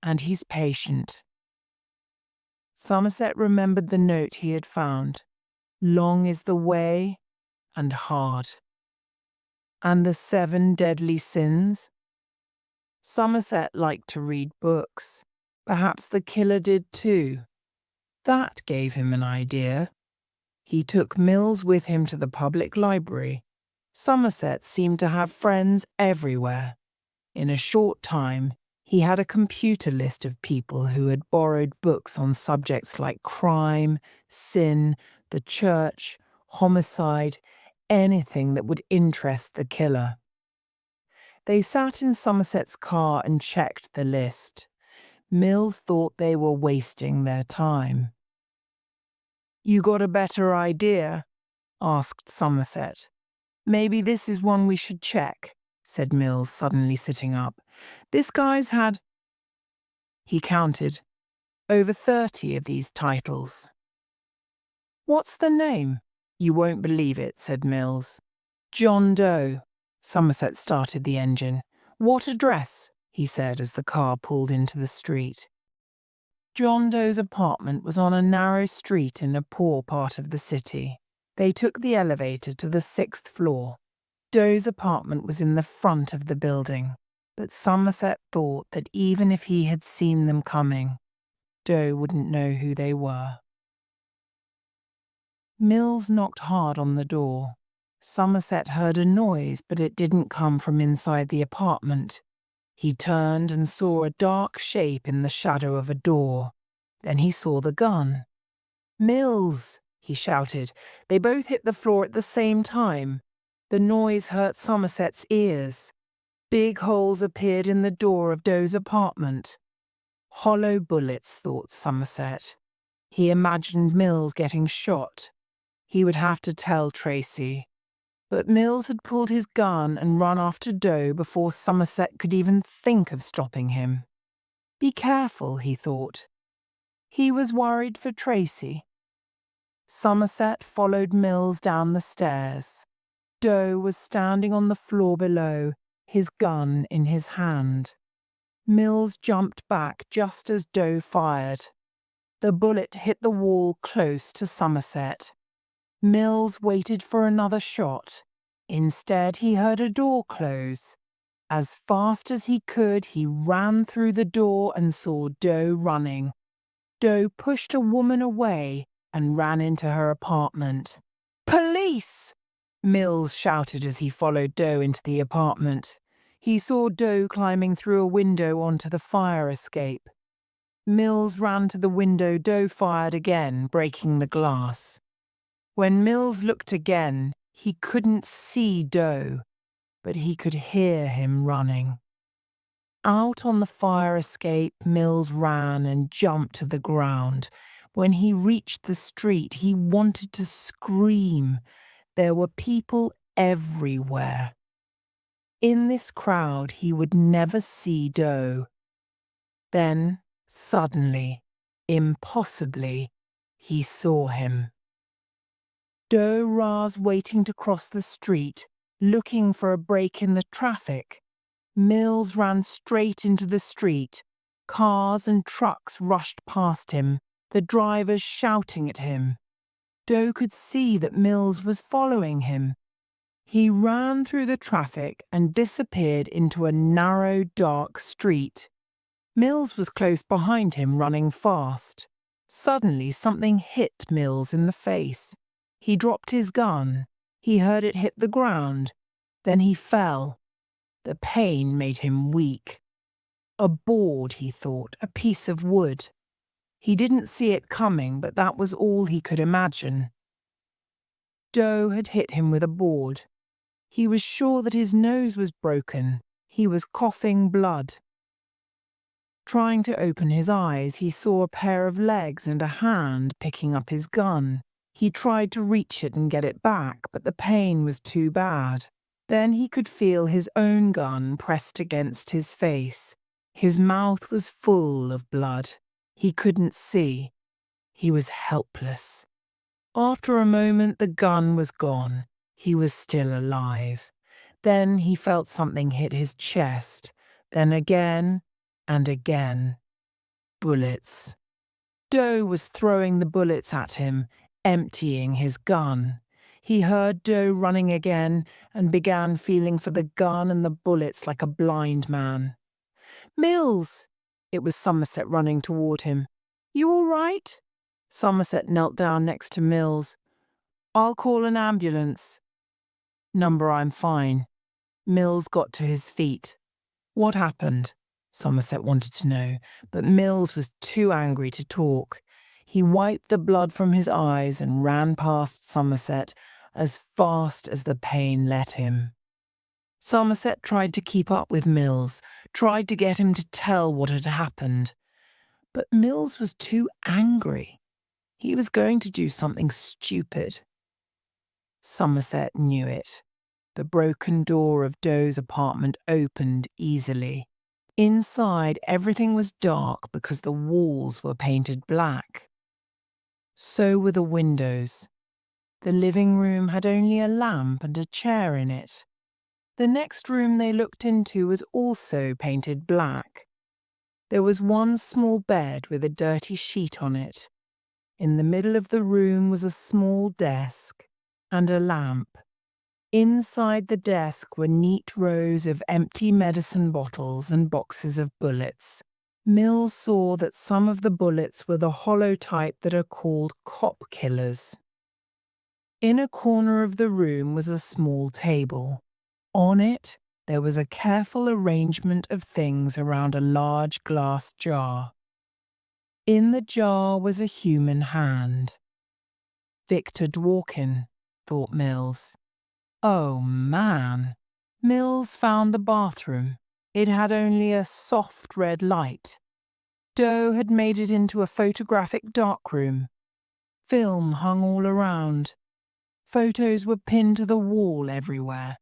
And he's patient. Somerset remembered the note he had found. Long is the way and hard. And the 7 deadly sins? Somerset liked to read books. Perhaps the killer did too. That gave him an idea. He took Mills with him to the public library. Somerset seemed to have friends everywhere. In a short time, he had a computer list of people who had borrowed books on subjects like crime, sin, the church, homicide, anything that would interest the killer. They sat in Somerset's car and checked the list. Mills thought they were wasting their time. "You got a better idea?" asked Somerset. "Maybe this is one we should check," said Mills, suddenly sitting up. "This guy's had," he counted, "over 30 of these titles." "What's the name?" "You won't believe it," said Mills. "John Doe." Somerset started the engine. "What address?" he said as the car pulled into the street. John Doe's apartment was on a narrow street in a poor part of the city. They took the elevator to the 6th floor. Doe's apartment was in the front of the building, but Somerset thought that even if he had seen them coming, Doe wouldn't know who they were. Mills knocked hard on the door. Somerset heard a noise, but it didn't come from inside the apartment. He turned and saw a dark shape in the shadow of a door. Then he saw the gun. "Mills!" he shouted. They both hit the floor at the same time. The noise hurt Somerset's ears. Big holes appeared in the door of Doe's apartment. Hollow bullets, thought Somerset. He imagined Mills getting shot. He would have to tell Tracy. But Mills had pulled his gun and run after Doe before Somerset could even think of stopping him. Be careful, he thought. He was worried for Tracy. Somerset followed Mills down the stairs. Doe was standing on the floor below, his gun in his hand. Mills jumped back just as Doe fired. The bullet hit the wall close to Somerset. Mills waited for another shot. Instead, he heard a door close. As fast as he could, he ran through the door and saw Doe running. Doe pushed a woman away and ran into her apartment. "Police!" Mills shouted as he followed Doe into the apartment. He saw Doe climbing through a window onto the fire escape. Mills ran to the window. Doe fired again, breaking the glass. When Mills looked again, he couldn't see Doe, but he could hear him running. Out on the fire escape, Mills ran and jumped to the ground. When he reached the street, he wanted to scream. There were people everywhere. In this crowd, he would never see Doe. Then, suddenly, impossibly, he saw him. Doe was waiting to cross the street, looking for a break in the traffic. Mills ran straight into the street. Cars and trucks rushed past him, the drivers shouting at him. Doe could see that Mills was following him. He ran through the traffic and disappeared into a narrow, dark street. Mills was close behind him, running fast. Suddenly, something hit Mills in the face. He dropped his gun. He heard it hit the ground. Then he fell. The pain made him weak. A board, he thought, a piece of wood. He didn't see it coming, but that was all he could imagine. Doe had hit him with a board. He was sure that his nose was broken. He was coughing blood. Trying to open his eyes, he saw a pair of legs and a hand picking up his gun. He tried to reach it and get it back, but the pain was too bad. Then he could feel his own gun pressed against his face. His mouth was full of blood. He couldn't see. He was helpless. After a moment, the gun was gone. He was still alive. Then he felt something hit his chest. Then again and again. Bullets. Doe was throwing the bullets at him, emptying his gun. He heard Doe running again and began feeling for the gun and the bullets like a blind man. "Mills!" It was Somerset running toward him. "You all right?" Somerset knelt down next to Mills. "I'll call an ambulance." "Number, I'm fine." Mills got to his feet. "What happened?" Somerset wanted to know, but Mills was too angry to talk. He wiped the blood from his eyes and ran past Somerset as fast as the pain let him. Somerset tried to keep up with Mills, tried to get him to tell what had happened. But Mills was too angry. He was going to do something stupid. Somerset knew it. The broken door of Doe's apartment opened easily. Inside, everything was dark because the walls were painted black. So were the windows. The living room had only a lamp and a chair in it. The next room they looked into was also painted black. There was one small bed with a dirty sheet on it. In the middle of the room was a small desk and a lamp. Inside the desk were neat rows of empty medicine bottles and boxes of bullets. Mills saw that some of the bullets were the hollow type that are called cop killers. In a corner of the room was a small table. On it, there was a careful arrangement of things around a large glass jar. In the jar was a human hand. Victor Dworkin, thought Mills. Oh, man. Mills found the bathroom. It had only a soft red light. Doe had made it into a photographic darkroom. Film hung all around. Photos were pinned to the wall everywhere.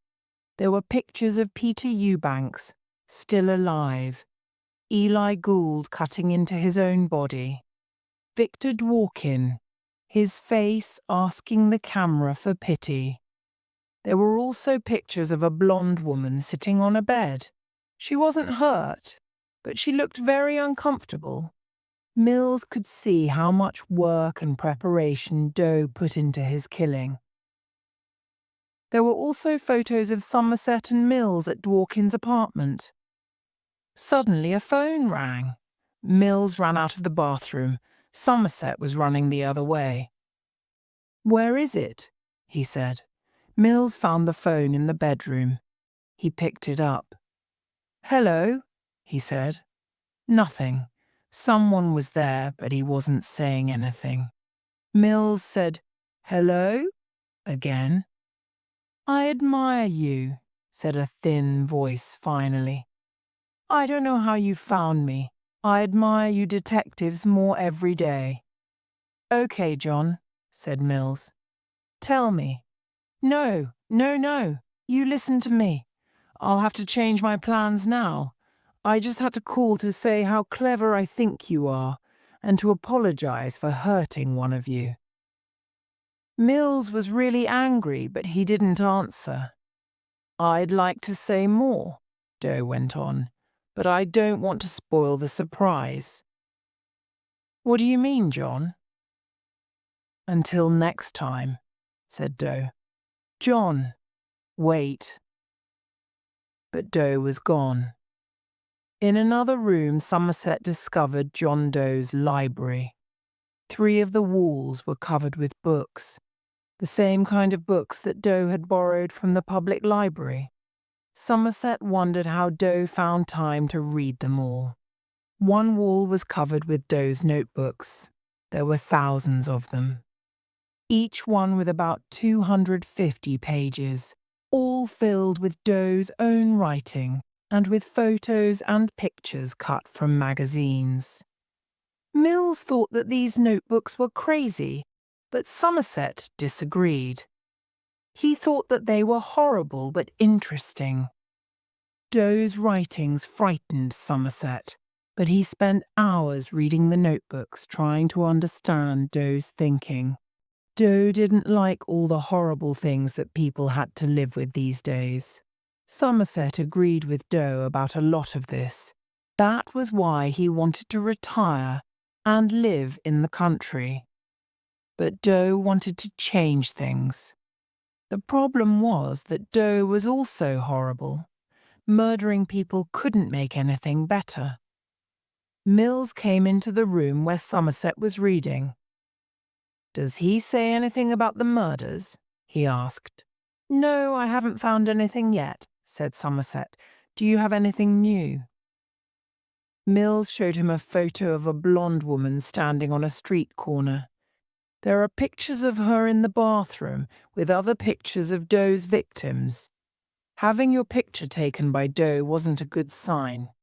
There were pictures of Peter Eubanks, still alive, Eli Gould cutting into his own body, Victor Dworkin, his face asking the camera for pity. There were also pictures of a blonde woman sitting on a bed. She wasn't hurt, but she looked very uncomfortable. Mills could see how much work and preparation Doe put into his killing. There were also photos of Somerset and Mills at Dworkin's apartment. Suddenly a phone rang. Mills ran out of the bathroom. Somerset was running the other way. "Where is it?" he said. Mills found the phone in the bedroom. He picked it up. "Hello," he said. Nothing. Someone was there, but he wasn't saying anything. Mills said, "Hello?" again. "I admire you," said a thin voice finally. "I don't know how you found me. I admire you detectives more every day." "Okay, John," said Mills. "Tell me." "No. You listen to me. I'll have to change my plans now. I just had to call to say how clever I think you are and to apologize for hurting one of you." Mills was really angry, but he didn't answer. "I'd like to say more," Doe went on, "but I don't want to spoil the surprise." "What do you mean, John?" "Until next time," said Doe. "John, wait." But Doe was gone. In another room, Somerset discovered John Doe's library. 3 of the walls were covered with books, the same kind of books that Doe had borrowed from the public library. Somerset wondered how Doe found time to read them all. One wall was covered with Doe's notebooks. There were thousands of them. Each one with about 250 pages, all filled with Doe's own writing and with photos and pictures cut from magazines. Mills thought that these notebooks were crazy, but Somerset disagreed. He thought that they were horrible but interesting. Doe's writings frightened Somerset, but he spent hours reading the notebooks trying to understand Doe's thinking. Doe didn't like all the horrible things that people had to live with these days. Somerset agreed with Doe about a lot of this. That was why he wanted to retire and live in the country. But Doe wanted to change things. The problem was that Doe was also horrible. Murdering people couldn't make anything better. Mills came into the room where Somerset was reading. "Does he say anything about the murders?" he asked. "No, I haven't found anything yet," said Somerset. "Do you have anything new?" Mills showed him a photo of a blonde woman standing on a street corner. "There are pictures of her in the bathroom with other pictures of Doe's victims. Having your picture taken by Doe wasn't a good sign."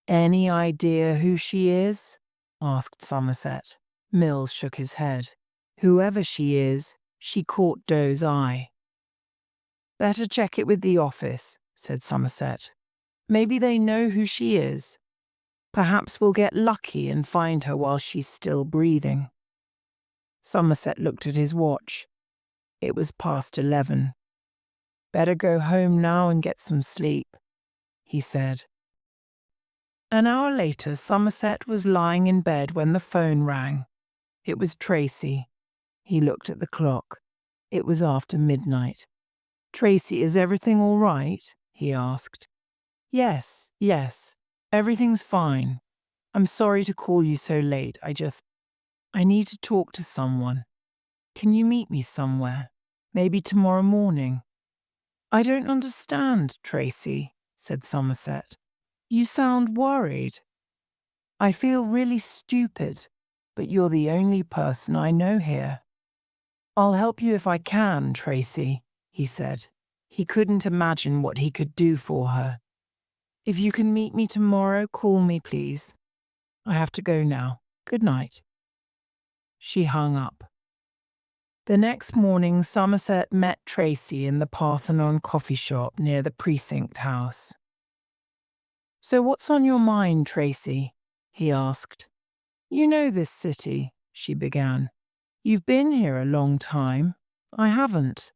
"Any idea who she is?" asked Somerset. Mills shook his head. "Whoever she is, she caught Doe's eye." "Better check it with the office," said Somerset. "Maybe they know who she is. Perhaps we'll get lucky and find her while she's still breathing." Somerset looked at his watch. It was past 11. "Better go home now and get some sleep," he said. An hour later, Somerset was lying in bed when the phone rang. It was Tracy. He looked at the clock. It was after midnight. Tracy, is everything all right? He asked. Yes, everything's fine. I'm sorry to call you so late. I need to talk to someone. Can you meet me somewhere? Maybe tomorrow morning? I don't understand, Tracy, said Somerset. You sound worried. I feel really stupid, but you're the only person I know here. I'll help you if I can, Tracy, he said. He couldn't imagine what he could do for her. If you can meet me tomorrow, call me, please. I have to go now. Good night. She hung up. The next morning, Somerset met Tracy in the Parthenon coffee shop near the precinct house. So what's on your mind, Tracy? He asked. You know this city, she began. You've been here a long time. I haven't.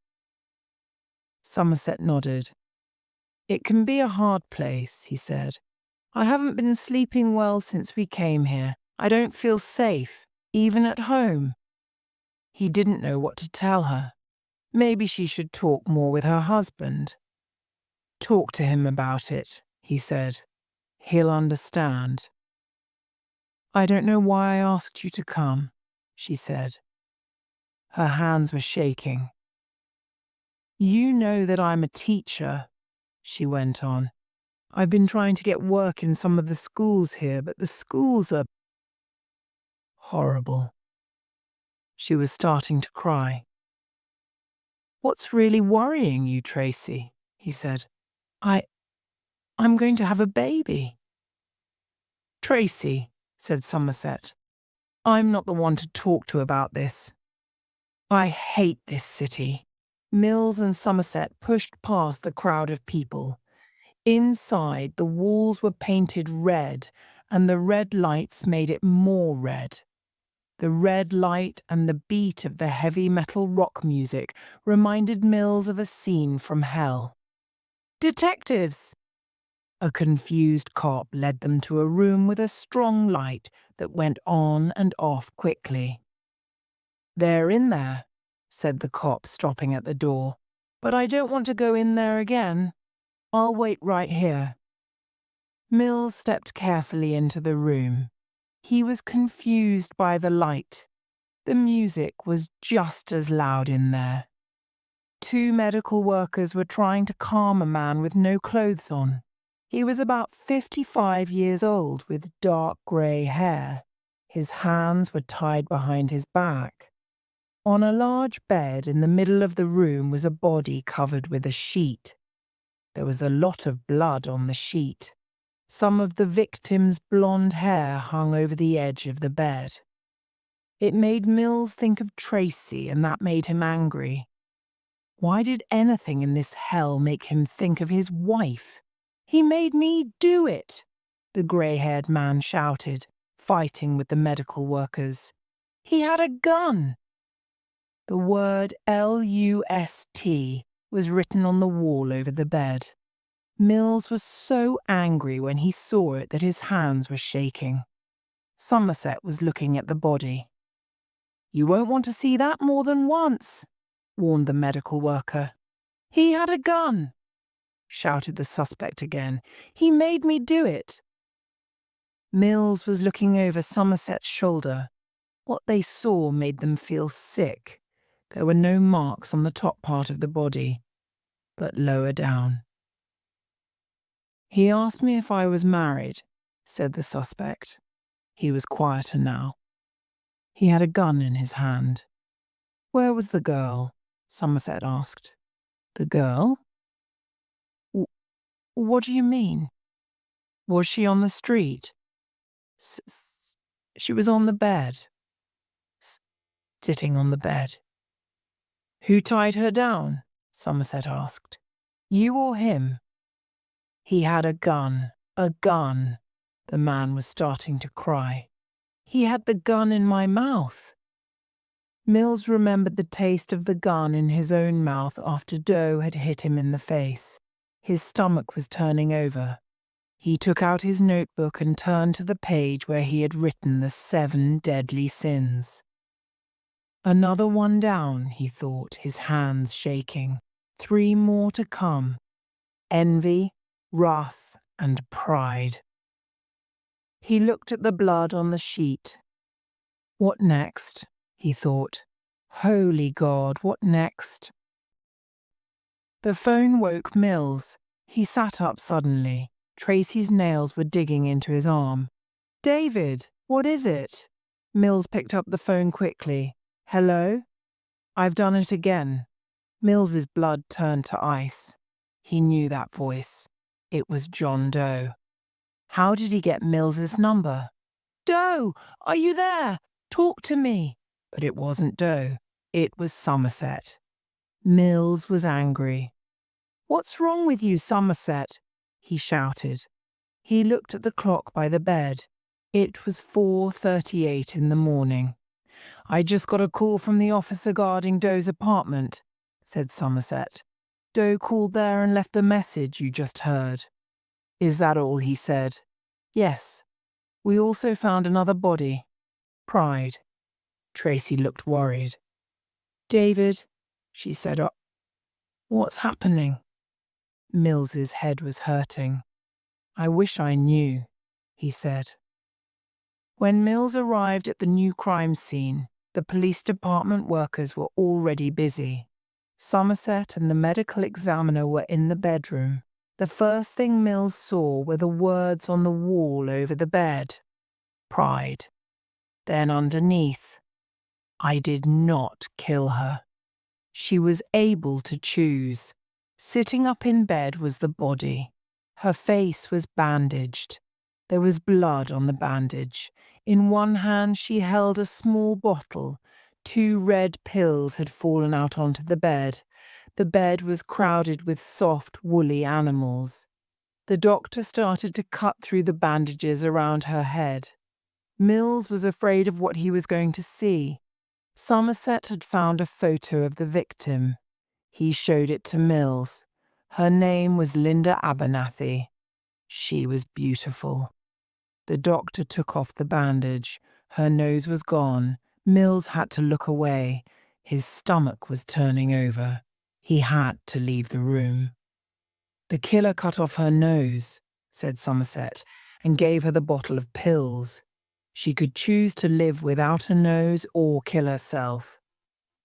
Somerset nodded. It can be a hard place, he said. I haven't been sleeping well since we came here. I don't feel safe, even at home. He didn't know what to tell her. Maybe she should talk more with her husband. Talk to him about it, he said. He'll understand. I don't know why I asked you to come, she said. Her hands were shaking. You know that I'm a teacher, she went on. I've been trying to get work in some of the schools here, but the schools are horrible. She was starting to cry. What's really worrying you, Tracy? He said. I'm going to have a baby. Tracy, said Somerset, I'm not the one to talk to about this. I hate this city. Mills and Somerset pushed past the crowd of people. Inside, the walls were painted red, and the red lights made it more red. The red light and the beat of the heavy metal rock music reminded Mills of a scene from hell. Detectives! A confused cop led them to a room with a strong light that went on and off quickly. They're in there, said the cop, stopping at the door. But I don't want to go in there again. I'll wait right here. Mills stepped carefully into the room. He was confused by the light. The music was just as loud in there. 2 medical workers were trying to calm a man with no clothes on. He was about 55 years old with dark grey hair. His hands were tied behind his back. On a large bed in the middle of the room was a body covered with a sheet. There was a lot of blood on the sheet. Some of the victim's blonde hair hung over the edge of the bed. It made Mills think of Tracy, and that made him angry. Why did anything in this hell make him think of his wife? He made me do it, the grey-haired man shouted, fighting with the medical workers. He had a gun. The word L-U-S-T was written on the wall over the bed. Mills was so angry when he saw it that his hands were shaking. Somerset was looking at the body. You won't want to see that more than once, warned the medical worker. He had a gun, shouted the suspect again. He made me do it. Mills was looking over Somerset's shoulder. What they saw made them feel sick. There were no marks on the top part of the body, but lower down. He asked me if I was married, said the suspect. He was quieter now. He had a gun in his hand. Where was the girl? Somerset asked. The girl? What do you mean? Was she on the street? She was on the bed. Sitting on the bed. Who tied her down? Somerset asked. You or him? He had a gun. A gun. The man was starting to cry. He had the gun in my mouth. Mills remembered the taste of the gun in his own mouth after Doe had hit him in the face. His stomach was turning over. He took out his notebook and turned to the page where he had written the 7 deadly sins. Another one down, he thought, his hands shaking. 3 more to come: envy, wrath, and pride. He looked at the blood on the sheet. What next? He thought. Holy God, what next? The phone woke Mills. He sat up suddenly. Tracy's nails were digging into his arm. David, what is it? Mills picked up the phone quickly. Hello? I've done it again. Mills's blood turned to ice. He knew that voice. It was John Doe. How did he get Mills's number? Doe, are you there? Talk to me. But it wasn't Doe. It was Somerset. Mills was angry. What's wrong with you, Somerset? He shouted. He looked at the clock by the bed. It was 4:38 in the morning. I just got a call from the officer guarding Doe's apartment, said Somerset. Doe called there and left the message you just heard. Is that all he said? Yes. We also found another body. Pride. Tracy looked worried. David, she said, what's happening? Mills's head was hurting. I wish I knew, he said. When Mills arrived at the new crime scene, the police department workers were already busy. Somerset and the medical examiner were in the bedroom. The first thing Mills saw were the words on the wall over the bed. Pride. Then underneath, I did not kill her. She was able to choose. Sitting up in bed was the body. Her face was bandaged. There was blood on the bandage. In one hand she held a small bottle. 2 red pills had fallen out onto the bed. The bed was crowded with soft, woolly animals. The doctor started to cut through the bandages around her head. Mills was afraid of what he was going to see. Somerset had found a photo of the victim. He showed it to Mills. Her name was Linda Abernathy. She was beautiful. The doctor took off the bandage. Her nose was gone. Mills had to look away. His stomach was turning over. He had to leave the room. The killer cut off her nose, said Somerset, and gave her the bottle of pills. She could choose to live without a nose or kill herself.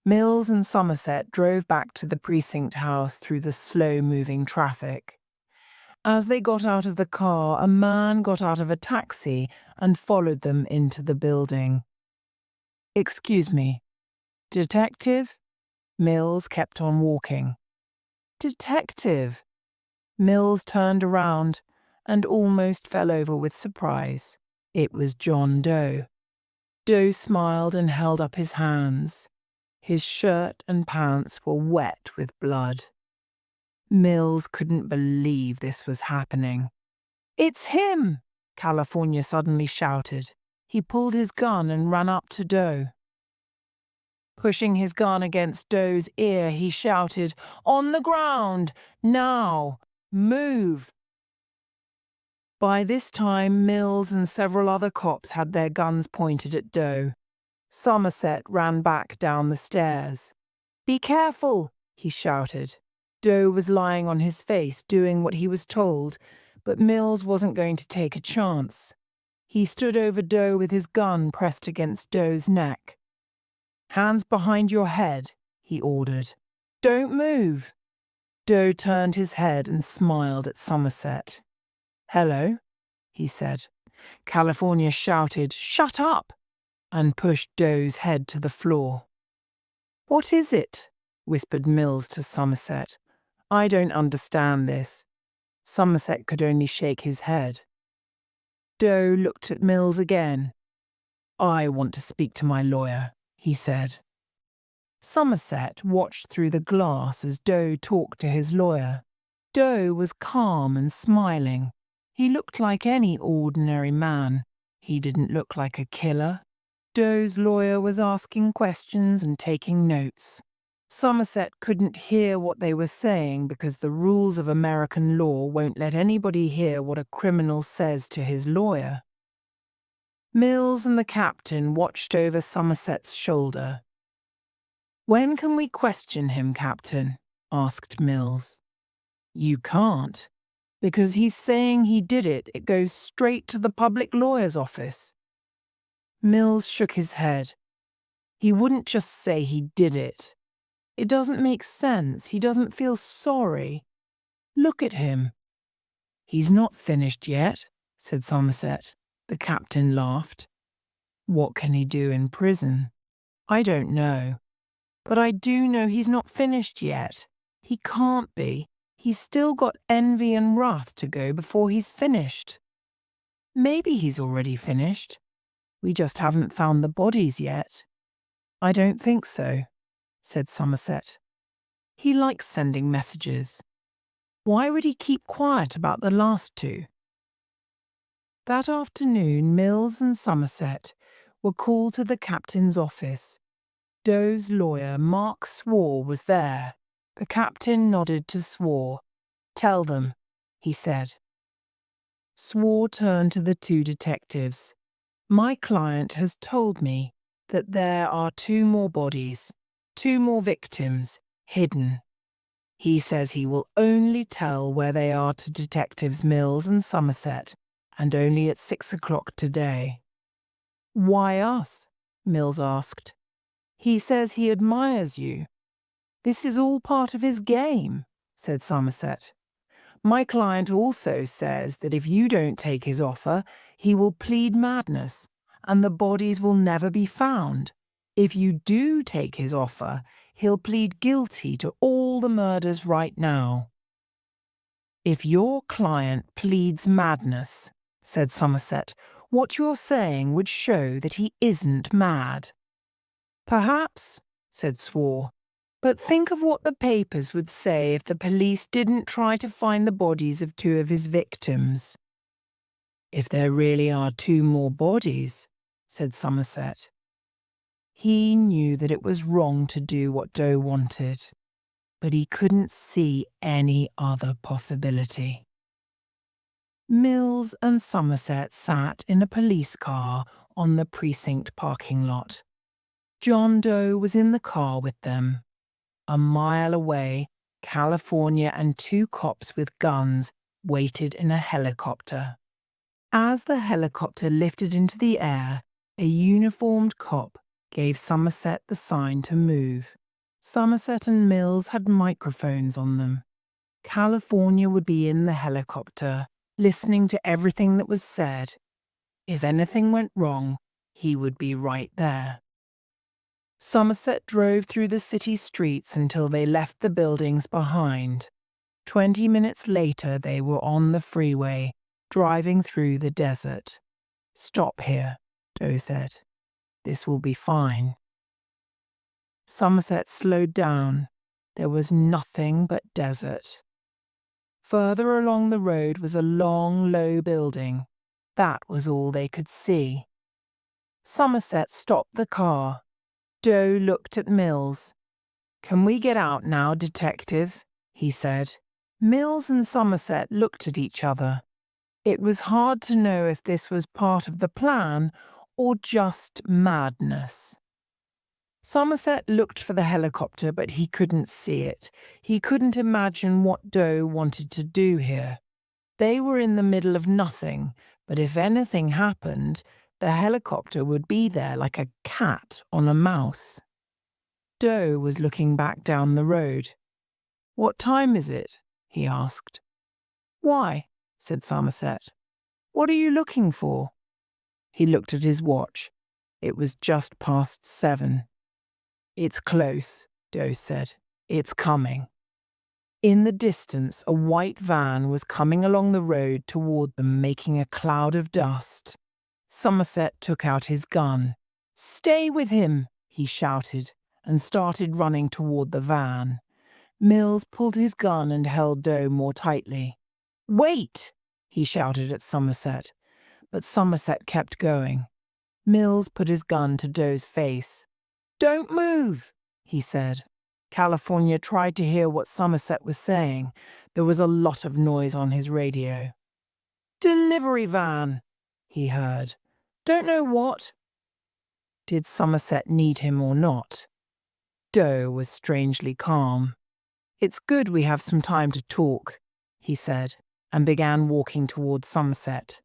Mills and Somerset drove back to the precinct house through the slow-moving traffic. As they got out of the car, a man got out of a taxi and followed them into the building. Excuse me, detective? Mills kept on walking. Detective! Mills turned around and almost fell over with surprise. It was John Doe. Doe smiled and held up his hands. His shirt and pants were wet with blood. Mills couldn't believe this was happening. It's him! California suddenly shouted. He pulled his gun and ran up to Doe. Pushing his gun against Doe's ear, he shouted, On the ground! Now! Move! By this time, Mills and several other cops had their guns pointed at Doe. Somerset ran back down the stairs. Be careful, he shouted. Doe was lying on his face, doing what he was told, but Mills wasn't going to take a chance. He stood over Doe with his gun pressed against Doe's neck. Hands behind your head, he ordered. Don't move. Doe turned his head and smiled at Somerset. Hello, he said. California shouted, Shut up! And pushed Doe's head to the floor. What is it? Whispered Mills to Somerset. I don't understand this. Somerset could only shake his head. Doe looked at Mills again. I want to speak to my lawyer, he said. Somerset watched through the glass as Doe talked to his lawyer. Doe was calm and smiling. He looked like any ordinary man. He didn't look like a killer. Doe's lawyer was asking questions and taking notes. Somerset couldn't hear what they were saying because the rules of American law won't let anybody hear what a criminal says to his lawyer. Mills and the captain watched over Somerset's shoulder. When can we question him, Captain? asked Mills. You can't, because he's saying he did it. It goes straight to the public lawyer's office. Mills shook his head. He wouldn't just say he did it. It doesn't make sense. He doesn't feel sorry. Look at him. He's not finished yet, said Somerset. The captain laughed. What can he do in prison? I don't know. But I do know he's not finished yet. He can't be. He's still got envy and wrath to go before he's finished. Maybe he's already finished. We just haven't found the bodies yet. I don't think so, said Somerset. He likes sending messages. Why would he keep quiet about the last two? That afternoon, Mills and Somerset were called to the captain's office. Doe's lawyer, Mark Swore, was there. The captain nodded to Swore. Tell them, he said. Swore turned to the two detectives. My client has told me that there are 2 more bodies, 2 more victims, hidden. He says he will only tell where they are to Detectives Mills and Somerset, and only at 6 o'clock today. Why us? Mills asked. He says he admires you. This is all part of his game, said Somerset. My client also says that if you don't take his offer, he will plead madness, and the bodies will never be found. If you do take his offer, he'll plead guilty to all the murders right now. If your client pleads madness, said Somerset, what you're saying would show that he isn't mad. Perhaps, said Swore. But think of what the papers would say if the police didn't try to find the bodies of 2 of his victims. If there really are 2 more bodies, said Somerset. He knew that it was wrong to do what Doe wanted, but he couldn't see any other possibility. Mills and Somerset sat in a police car on the precinct parking lot. John Doe was in the car with them. A mile away, California and 2 cops with guns waited in a helicopter. As the helicopter lifted into the air, a uniformed cop gave Somerset the sign to move. Somerset and Mills had microphones on them. California would be in the helicopter, listening to everything that was said. If anything went wrong, he would be right there. Somerset drove through the city streets until they left the buildings behind. 20 minutes later, they were on the freeway, driving through the desert. Stop here, Doe said. This will be fine. Somerset slowed down. There was nothing but desert. Further along the road was a long, low building. That was all they could see. Somerset stopped the car. Doe looked at Mills. Can we get out now, detective? He said. Mills and Somerset looked at each other. It was hard to know if this was part of the plan or just madness. Somerset looked for the helicopter, but he couldn't see it. He couldn't imagine what Doe wanted to do here. They were in the middle of nothing, but if anything happened, the helicopter would be there like a cat on a mouse. Doe was looking back down the road. What time is it? He asked. Why? Said Somerset. What are you looking for? He looked at his watch. It was just past 7. It's close, Doe said. It's coming. In the distance, a white van was coming along the road toward them, making a cloud of dust. Somerset took out his gun. Stay with him, he shouted, and started running toward the van. Mills pulled his gun and held Doe more tightly. Wait, he shouted at Somerset, but Somerset kept going. Mills put his gun to Doe's face. Don't move, he said. California tried to hear what Somerset was saying. There was a lot of noise on his radio. Delivery van, he heard. Don't know what. Did Somerset need him or not? Doe was strangely calm. It's good we have some time to talk, he said, and began walking towards Somerset.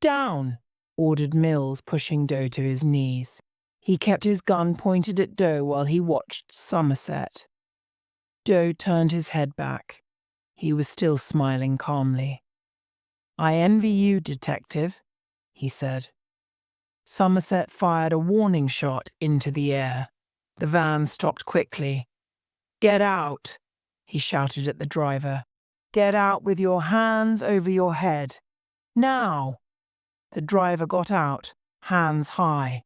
Down, ordered Mills, pushing Doe to his knees. He kept his gun pointed at Doe while he watched Somerset. Doe turned his head back. He was still smiling calmly. I envy you, detective, he said. Somerset fired a warning shot into the air. The van stopped quickly. Get out, he shouted at the driver. Get out with your hands over your head. Now. The driver got out, hands high.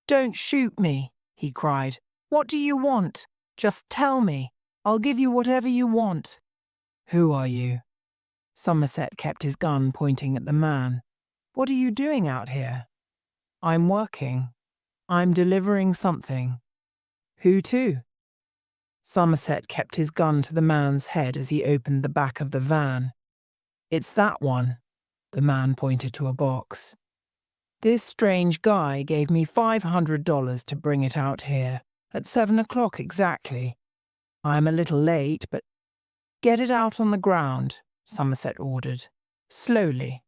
Don't shoot me, he cried. What do you want? Just tell me. I'll give you whatever you want. Who are you? Somerset kept his gun pointing at the man. What are you doing out here? I'm working. I'm delivering something. Who to? Somerset kept his gun to the man's head as he opened the back of the van. It's that one. The man pointed to a box. This strange guy gave me $500 to bring it out here, at 7 o'clock exactly. I'm a little late, but get it out on the ground, Somerset ordered, slowly.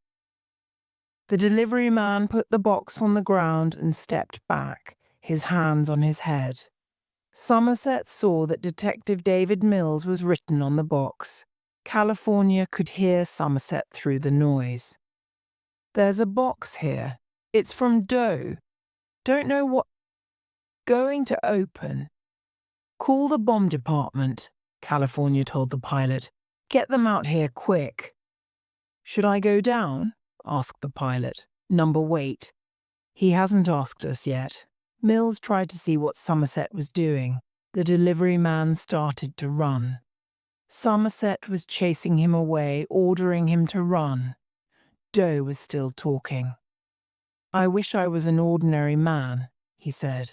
The delivery man put the box on the ground and stepped back, his hands on his head. Somerset saw that Detective David Mills was written on the box. California could hear Somerset through the noise. There's a box here. It's from Doe. Don't know what. Going to open. Call the bomb department, California told the pilot. Get them out here quick. Should I go down? Asked the pilot. Number wait. He hasn't asked us yet. Mills tried to see what Somerset was doing. The delivery man started to run. Somerset was chasing him away, ordering him to run. Doe was still talking. I wish I was an ordinary man, he said.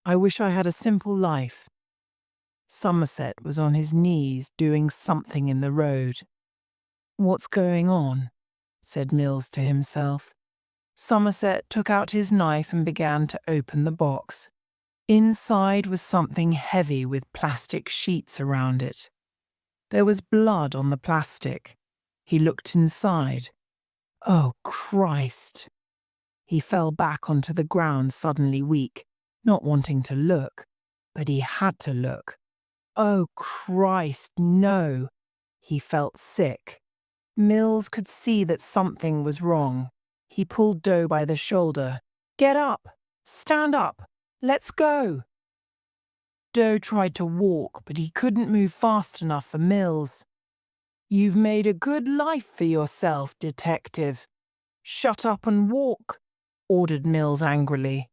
I wish I had a simple life. Somerset was on his knees doing something in the road. What's going on? Said Mills to himself. Somerset took out his knife and began to open the box. Inside was something heavy with plastic sheets around it. There was blood on the plastic. He looked inside. Oh, Christ! He fell back onto the ground, suddenly weak, not wanting to look, but he had to look. Oh, Christ, no! He felt sick. Mills could see that something was wrong. He pulled Doe by the shoulder. Get up! Stand up! Let's go! Doe tried to walk, but he couldn't move fast enough for Mills. You've made a good life for yourself, detective. Shut up and walk, ordered Mills angrily.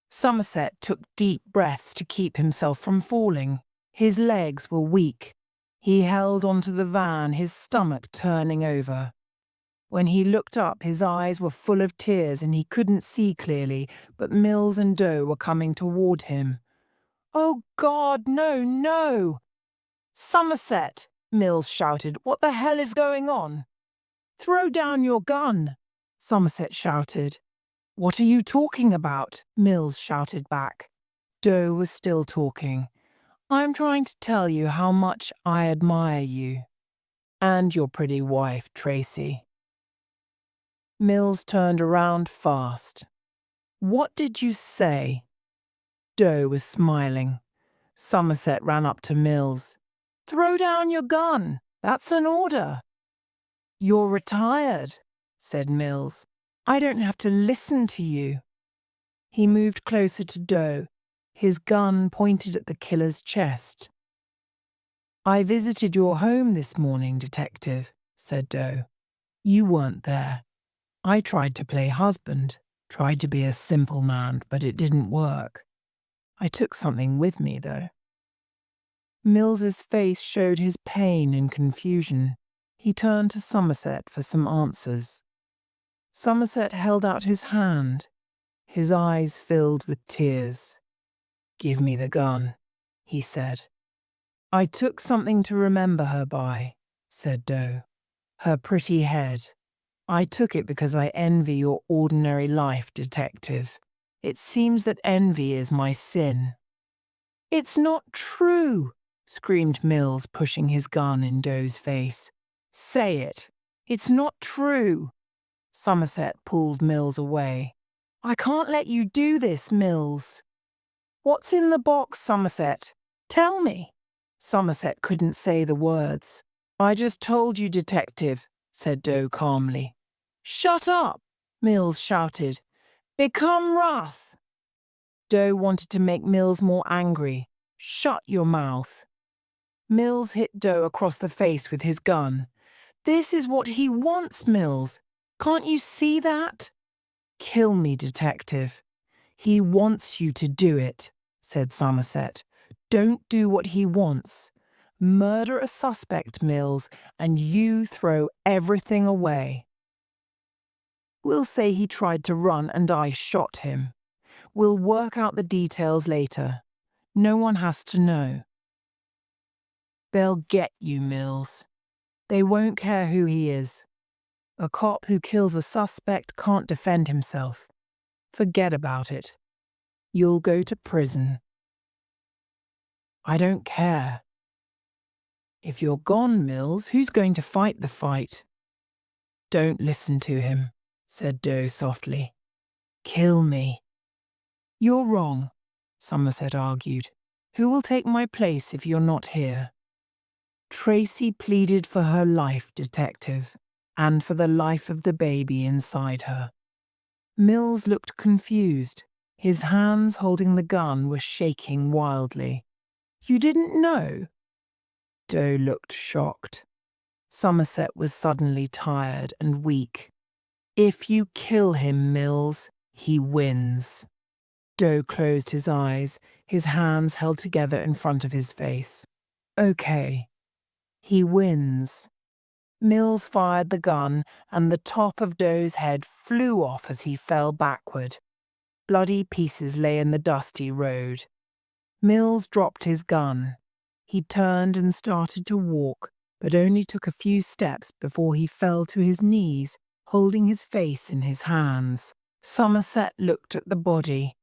Somerset took deep breaths to keep himself from falling. His legs were weak. He held onto the van, his stomach turning over. When he looked up, his eyes were full of tears and he couldn't see clearly, but Mills and Doe were coming toward him. Oh, God, no, no! Somerset, Mills shouted. What the hell is going on? Throw down your gun, Somerset shouted. What are you talking about? Mills shouted back. Doe was still talking. I'm trying to tell you how much I admire you. And your pretty wife, Tracy. Mills turned around fast. What did you say? Doe was smiling. Somerset ran up to Mills. Throw down your gun. That's an order. You're retired, said Mills. I don't have to listen to you. He moved closer to Doe, his gun pointed at the killer's chest. I visited your home this morning, detective, said Doe. You weren't there. I tried to play husband, tried to be a simple man, but it didn't work. I took something with me, though. Mills's face showed his pain and confusion. He turned to Somerset for some answers. Somerset held out his hand, his eyes filled with tears. Give me the gun, he said. I took something to remember her by, said Doe. Her pretty head. I took it because I envy your ordinary life, detective. It seems that envy is my sin. It's not true, screamed Mills, pushing his gun in Doe's face. Say it. It's not true. Somerset pulled Mills away. I can't let you do this, Mills. What's in the box, Somerset? Tell me. Somerset couldn't say the words. I just told you, detective, said Doe calmly. Shut up, Mills shouted. Become wrath. Doe wanted to make Mills more angry. Shut your mouth. Mills hit Doe across the face with his gun. This is what he wants, Mills. Can't you see that? Kill me, detective. He wants you to do it, said Somerset. Don't do what he wants. Murder a suspect, Mills, and you throw everything away. We'll say he tried to run and I shot him. We'll work out the details later. No one has to know. They'll get you, Mills. They won't care who he is. A cop who kills a suspect can't defend himself. Forget about it. You'll go to prison. I don't care. If you're gone, Mills, who's going to fight the fight? Don't listen to him, said Doe softly. Kill me. You're wrong, Somerset argued. Who will take my place if you're not here? Tracy pleaded for her life, detective, and for the life of the baby inside her. Mills looked confused. His hands holding the gun were shaking wildly. You didn't know? Doe looked shocked. Somerset was suddenly tired and weak. If you kill him, Mills, he wins. Doe closed his eyes, his hands held together in front of his face. Okay. He wins. Mills fired the gun, and the top of Doe's head flew off as he fell backward. Bloody pieces lay in the dusty road. Mills dropped his gun. He turned and started to walk, but only took a few steps before he fell to his knees, holding his face in his hands. Somerset looked at the body.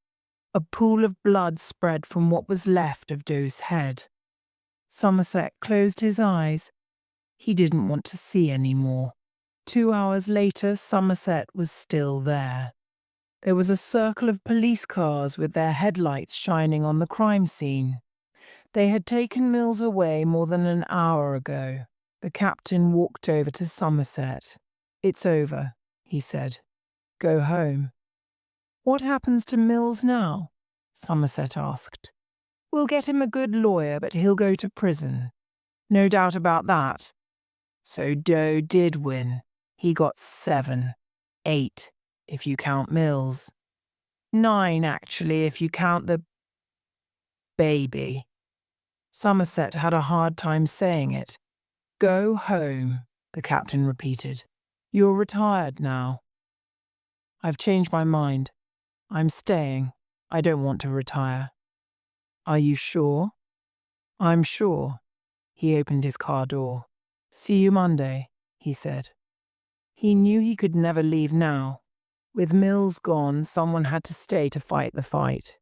A pool of blood spread from what was left of Doe's head. Somerset closed his eyes. He didn't want to see any more. 2 hours later, Somerset was still there. There was a circle of police cars with their headlights shining on the crime scene. They had taken Mills away more than an hour ago. The captain walked over to Somerset. It's over, he said. Go home. What happens to Mills now? Somerset asked. We'll get him a good lawyer, but he'll go to prison. No doubt about that. So Doe did win. He got 7, 8, if you count Mills. 9, actually, if you count the baby. Somerset had a hard time saying it. Go home, the captain repeated. You're retired now. I've changed my mind. I'm staying. I don't want to retire. Are you sure? I'm sure. He opened his car door. See you Monday, he said. He knew he could never leave now. With Mills gone, someone had to stay to fight the fight.